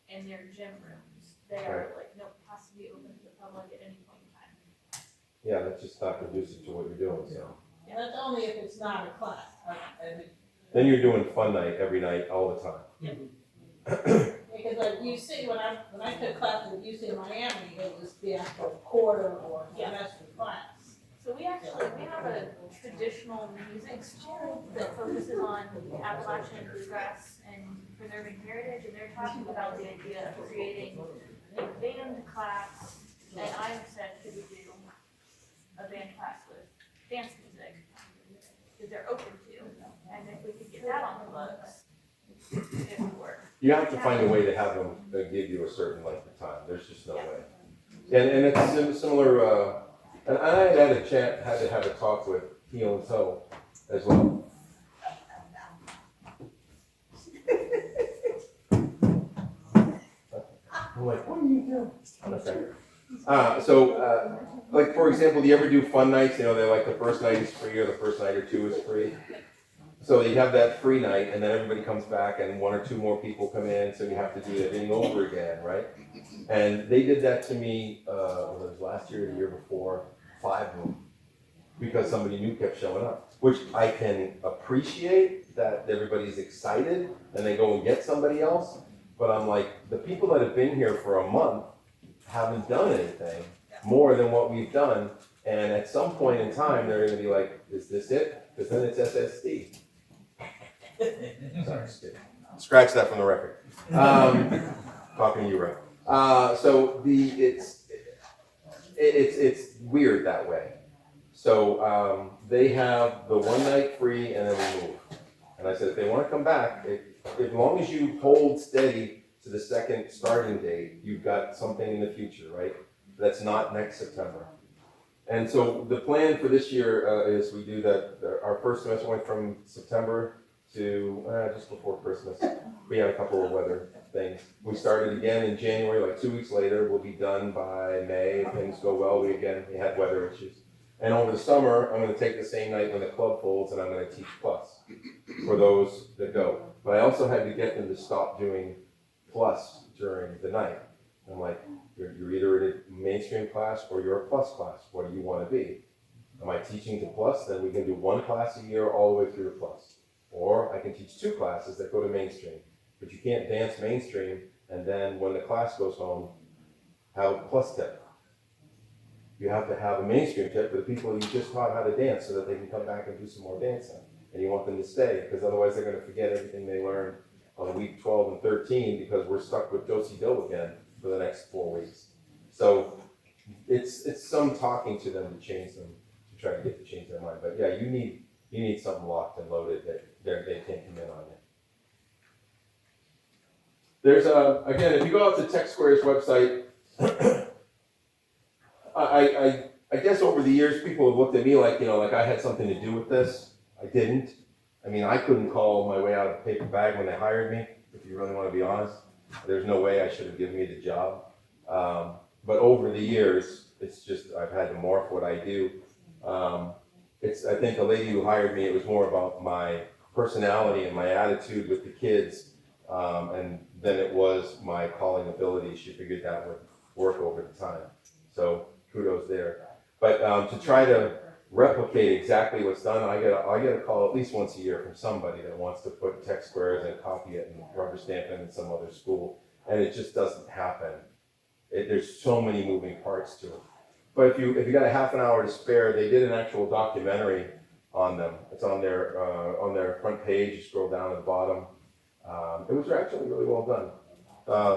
[SPEAKER 5] in their gym rooms, they are like, nope, it has to be open to the public at any point in time.
[SPEAKER 1] Yeah, that's just not conducive to what you're doing, so.
[SPEAKER 4] That's only if it's not a class.
[SPEAKER 1] Then you're doing fun night every night, all the time.
[SPEAKER 4] Because like UC, when I took class at UC Miami, it was the actual quarter or semester class.
[SPEAKER 5] So we have a traditional music school that focuses on Appalachian bluegrass and preserving heritage, and they're talking about the idea of creating a band class, and I have said, could we do a band class with dance music? Because they're open to, and if we could get that on the books, it would work.
[SPEAKER 1] You have to find a way to have them give you a certain length of time. There's just no way. And it's similar, and I had to have a talk with Heel and Toe as well. I'm like, what are you doing? Okay. like, for example, do you ever do fun nights? You know, they're like the first night is free or the first night or two is free. So you have that free night and then everybody comes back and one or two more people come in, so you have to do everything over again, right? And they did that to me, it was last year or the year before, 5 of them. Because somebody new kept showing up, which I can appreciate that everybody's excited and they go and get somebody else. But I'm like, the people that have been here for a month haven't done anything more than what we've done. And at some point in time, they're gonna be like, is this it? Because then it's SSD. Sorry, just kidding. Scratch that from the record. Talking to you, Ray. So it's weird that way. So they have the one night free and then we move. And I said, if they want to come back, as long as you hold steady to the second starting date, you've got something in the future, right? That's not next September. And so the plan for this year is we do that. Our first semester went from September to just before Christmas. We had a couple of weather things. We started again in January, like 2 weeks later. We'll be done by May if things go well. We had weather issues. And over the summer, I'm going to take the same night when the club folds and I'm going to teach plus for those that go. But I also had to get them to stop doing plus during the night. I'm like, you're either in a mainstream class or you're a plus class. What do you want to be? Am I teaching to plus? Then we can do one class a year all the way through to plus. Or I can teach 2 classes that go to mainstream. But you can't dance mainstream and then when the class goes home, have a plus tip. You have to have a mainstream tip for the people you just taught how to dance so that they can come back and do some more dancing. And you want them to stay, because otherwise they're going to forget everything they learned on week 12 and 13 because we're stuck with do-si-do again for the next 4 weeks. So it's some talking to them to change them, to try to get to change their mind. But yeah, you need something locked and loaded that they can't come in on you. There's again, if you go out to Tech Square's website, I guess over the years, people have looked at me like, like I had something to do with this. I didn't. I mean, I couldn't call my way out of a paper bag when they hired me, if you really want to be honest. There's no way I should have given me the job. But over the years, it's just, I've had to morph what I do. I think the lady who hired me, it was more about my personality and my attitude with the kids, and then it was my calling ability. She figured that would work over the time. So kudos there. But to try to replicate exactly what's done, I get a call at least once a year from somebody that wants to put Tech Squares and copy it and rubber stamp it in some other school, and it just doesn't happen. There's so many moving parts to it. But if you got a half an hour to spare, they did an actual documentary on them. It's on their front page. You scroll down to the bottom. It was actually really well done.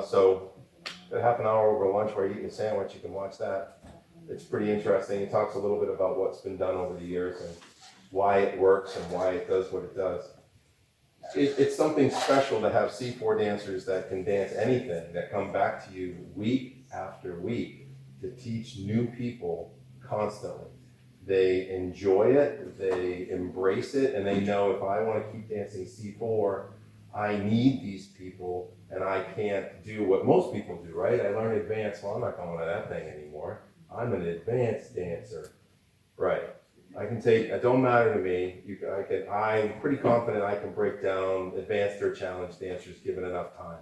[SPEAKER 1] So a half an hour over lunch while you're eating a sandwich, you can watch that. It's pretty interesting. It talks a little bit about what's been done over the years and why it works and why it does what it does. It's something special to have C4 dancers that can dance anything, that come back to you week after week to teach new people constantly. They enjoy it, they embrace it, and they know if I want to keep dancing C4, I need these people, and I can't do what most people do, right? I learn advanced, well, I'm not going to that thing anymore. I'm an advanced dancer, right? It don't matter to me. I'm pretty confident I can break down advanced or challenge dancers given enough time.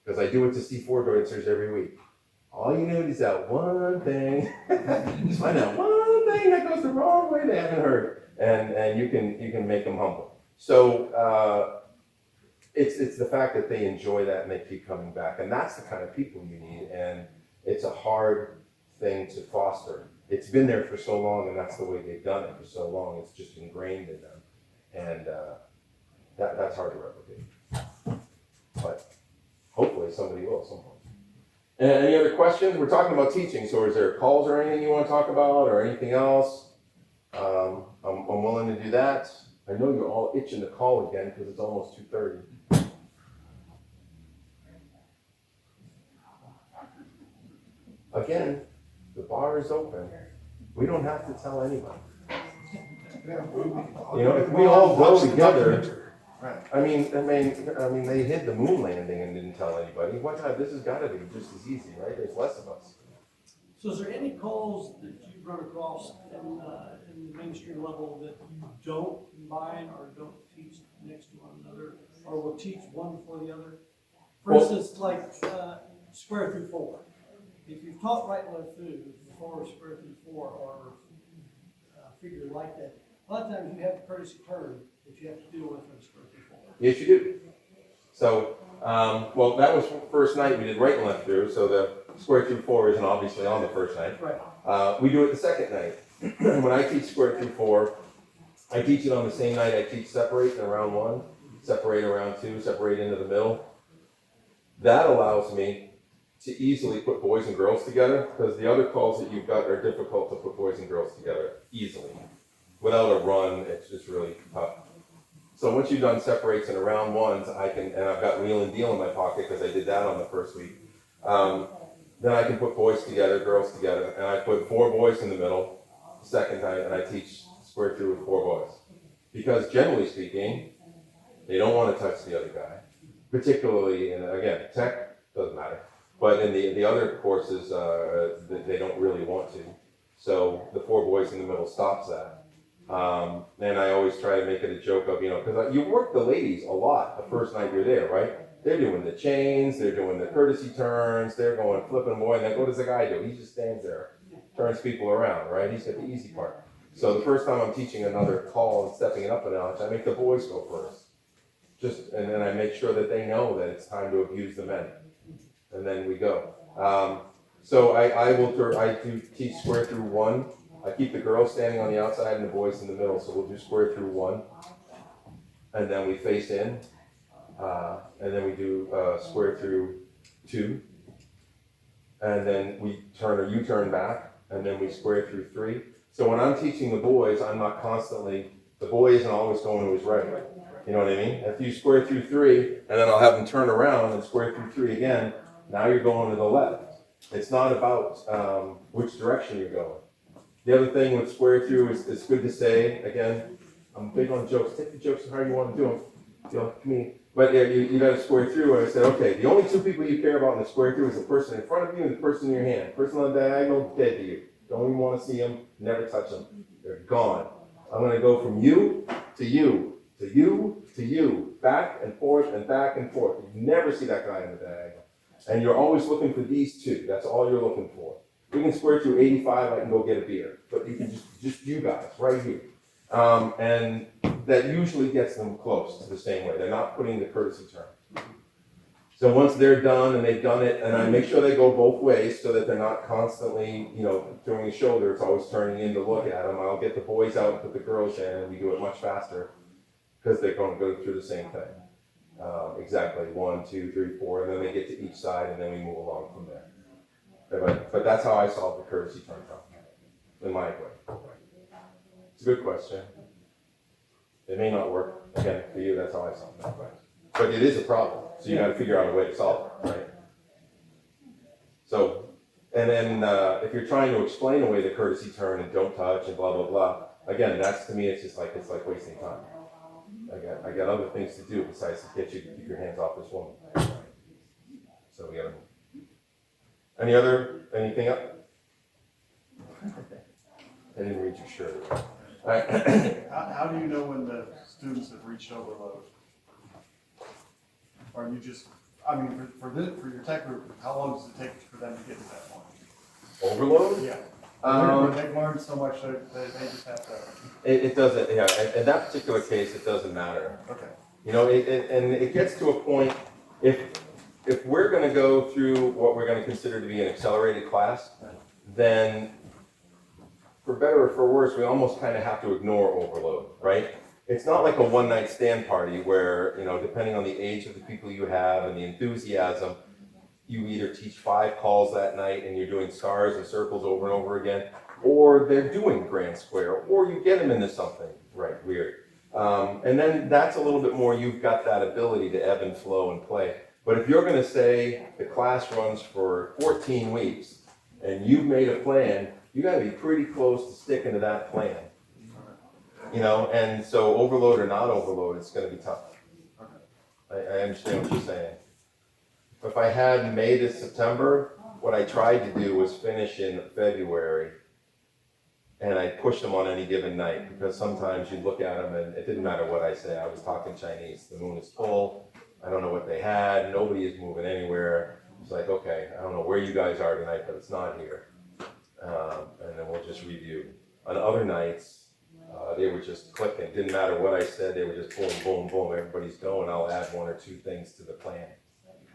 [SPEAKER 1] Because I do it to C4 dancers every week. All you need is that one thing. Just find out one thing that goes the wrong way they haven't heard. And you can make them humble. So it's the fact that they enjoy that and they keep coming back. And that's the kind of people you need. And it's a hard thing to foster. It's been there for so long, and that's the way they've done it for so long. It's just ingrained in them, and that's hard to replicate. But hopefully somebody will at some point. And any other questions? We're talking about teaching, so is there calls or anything you want to talk about, or anything else? I'm willing to do that. I know you're all itching to call again because it's almost 2:30. Again, the bar is open. We don't have to tell anyone. If we all go together. I mean, they hid the moon landing and didn't tell anybody. This has got to be just as easy, right? There's less of us.
[SPEAKER 6] So is there any calls that you run across in the mainstream level that you don't combine or don't teach next to one another, or will teach one before the other? For
[SPEAKER 1] Well-
[SPEAKER 6] instance, like, square through 4. If you've taught right and left through before square through 4 or figure like that, a lot of times you have a courtesy term that you have to deal with in square through 4.
[SPEAKER 1] Yes, you do. So, well, that was first night we did right and left through, so the square through 4 isn't obviously on the first night.
[SPEAKER 6] Right.
[SPEAKER 1] We do it the second night. When I teach square through 4, I teach it on the same night I teach separate in round 1, separate in round 2, separate into the middle. That allows me to easily put boys and girls together, because the other calls that you've got are difficult to put boys and girls together easily. Without a run, it's just really tough. So once you've done separates and round 1s, and I've got wheel and deal in my pocket because I did that on the first week. Then I can put boys together, girls together, and I put 4 boys in the middle the second time, and I teach square through with 4 boys. Because generally speaking, they don't want to touch the other guy. Particularly, and again, tech doesn't matter, but in the other courses, they don't really want to. So the 4 boys in the middle stops that. And I always try to make it a joke of, because you work the ladies a lot the first night you're there, right? They're doing the chains, they're doing the courtesy turns, they're going flipping boy, and then what does the guy do? He just stands there, turns people around, right? He's got the easy part. So the first time I'm teaching another call and stepping it up a notch, I make the boys go first. And then I make sure that they know that it's time to abuse the men. And then we go. So I do teach square through 1. I keep the girls standing on the outside and the boys in the middle. So we'll do square through 1. And then we face in. And then we do square through 2. And then we turn a U-turn back. And then we square through 3. So when I'm teaching the boys, I'm not constantly, the boy isn't always going to his right. You know what I mean? If you square through 3, and then I'll have them turn around and square through 3 again, now you're going to the left. It's not about which direction you're going. The other thing with square through is it's good to say, again, I'm big on jokes. Take the jokes how you want to do them. But yeah, you got to square through, and I said, okay, the only 2 people you care about in the square through is the person in front of you and the person in your hand. The person on the diagonal, dead to you. Don't even want to see them, never touch them. They're gone. I'm going to go from you to you, to you, to you, back and forth and back and forth. You never see that guy in the diagonal. And you're always looking for these 2. That's all you're looking for. We can square through 85, I can go get a beer. But you can just you guys, right here. And that usually gets them close to the same way. They're not putting the courtesy turn. So once they're done and they've done it, and I make sure they go both ways so that they're not constantly, doing the shoulder, it's always turning in to look at them. I'll get the boys out and put the girls in, and we do it much faster because they're going to go through the same thing. Exactly, 1, 2, 3, 4, and then they get to each side, and then we move along from there. But that's how I solve the courtesy turn problem, in my way. It's a good question. It may not work, again, for you, that's how I solve that question. But it is a problem, so you gotta figure out a way to solve it, right? So, and then if you're trying to explain away the courtesy turn and don't touch and blah, blah, blah, again, that's to me, it's like wasting time. I got other things to do besides to get you to keep your hands off this woman. So we gotta move. Anything else? I didn't read your shirt. All right.
[SPEAKER 8] How do you know when the students have reached overload? Or you just, for your tech group, how long does it take for them to get to that point?
[SPEAKER 1] Overload?
[SPEAKER 8] Yeah. They've learned so much that they just have to.
[SPEAKER 1] It doesn't, yeah, in that particular case, it doesn't matter.
[SPEAKER 8] Okay.
[SPEAKER 1] And it gets to a point, if we're gonna go through what we're gonna consider to be an accelerated class, then for better or for worse, we almost kind of have to ignore overload, right? It's not like a one-night stand party where, depending on the age of the people you have and the enthusiasm, you either teach 5 calls that night and you're doing stars and circles over and over again, or they're doing grand square, or you get them into something weird. And then that's a little bit more, you've got that ability to ebb and flow and play. But if you're gonna say the class runs for 14 weeks and you've made a plan, you gotta be pretty close to sticking to that plan. And so overload or not overload, it's gonna be tough. I understand what you're saying. If I had May to September, what I tried to do was finish in February, and I pushed them on any given night, because sometimes you look at them and it didn't matter what I say, I was talking Chinese, the moon is full, I don't know what they had, nobody is moving anywhere. It's like, okay, I don't know where you guys are tonight, but it's not here. And then we'll just review. On other nights, they were just clicking, didn't matter what I said, they were just boom, boom, boom, everybody's going, I'll add one or two things to the plan.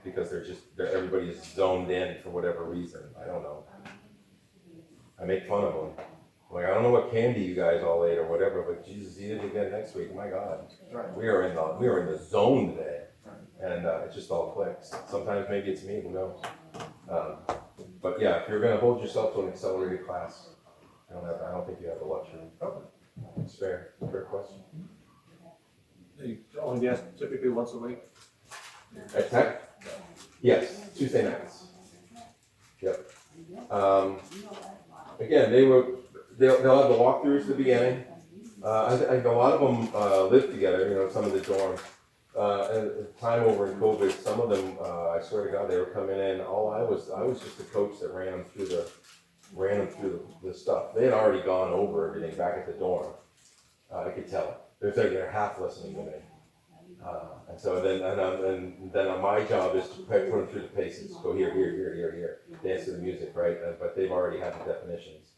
[SPEAKER 1] Because everybody's zoned in for whatever reason, I don't know. I make fun of them. Like, I don't know what candy you guys all ate or whatever, but Jesus, eat it again next week, my God.
[SPEAKER 8] Right.
[SPEAKER 1] We are in the zone today, and it just all clicks. Sometimes maybe it's me, who knows? But yeah, if you're gonna hold yourself to an accelerated class, I don't think you have the luxury. It's fair question.
[SPEAKER 3] You only ask typically once a week?
[SPEAKER 1] At Tech? Yes, Tuesday nights. Yep. Again, they'll have the walkthroughs at the beginning. I think a lot of them live together, some of the dorms. At the time over in COVID, some of them, I swear to God, they were coming in, I was just the coach that ran them through the stuff. They had already gone over everything back at the dorm. I could tell. They're half listening to me. And so then my job is to put them through the paces. Go here, dance to the music, right? But they've already had the definitions.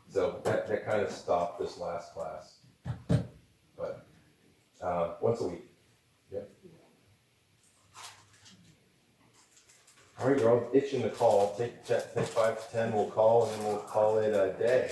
[SPEAKER 1] So that kind of stopped this last class. But once a week. Yep. All right, you're all itching to call. Take 5 to 10, we'll call, and then we'll call it a day.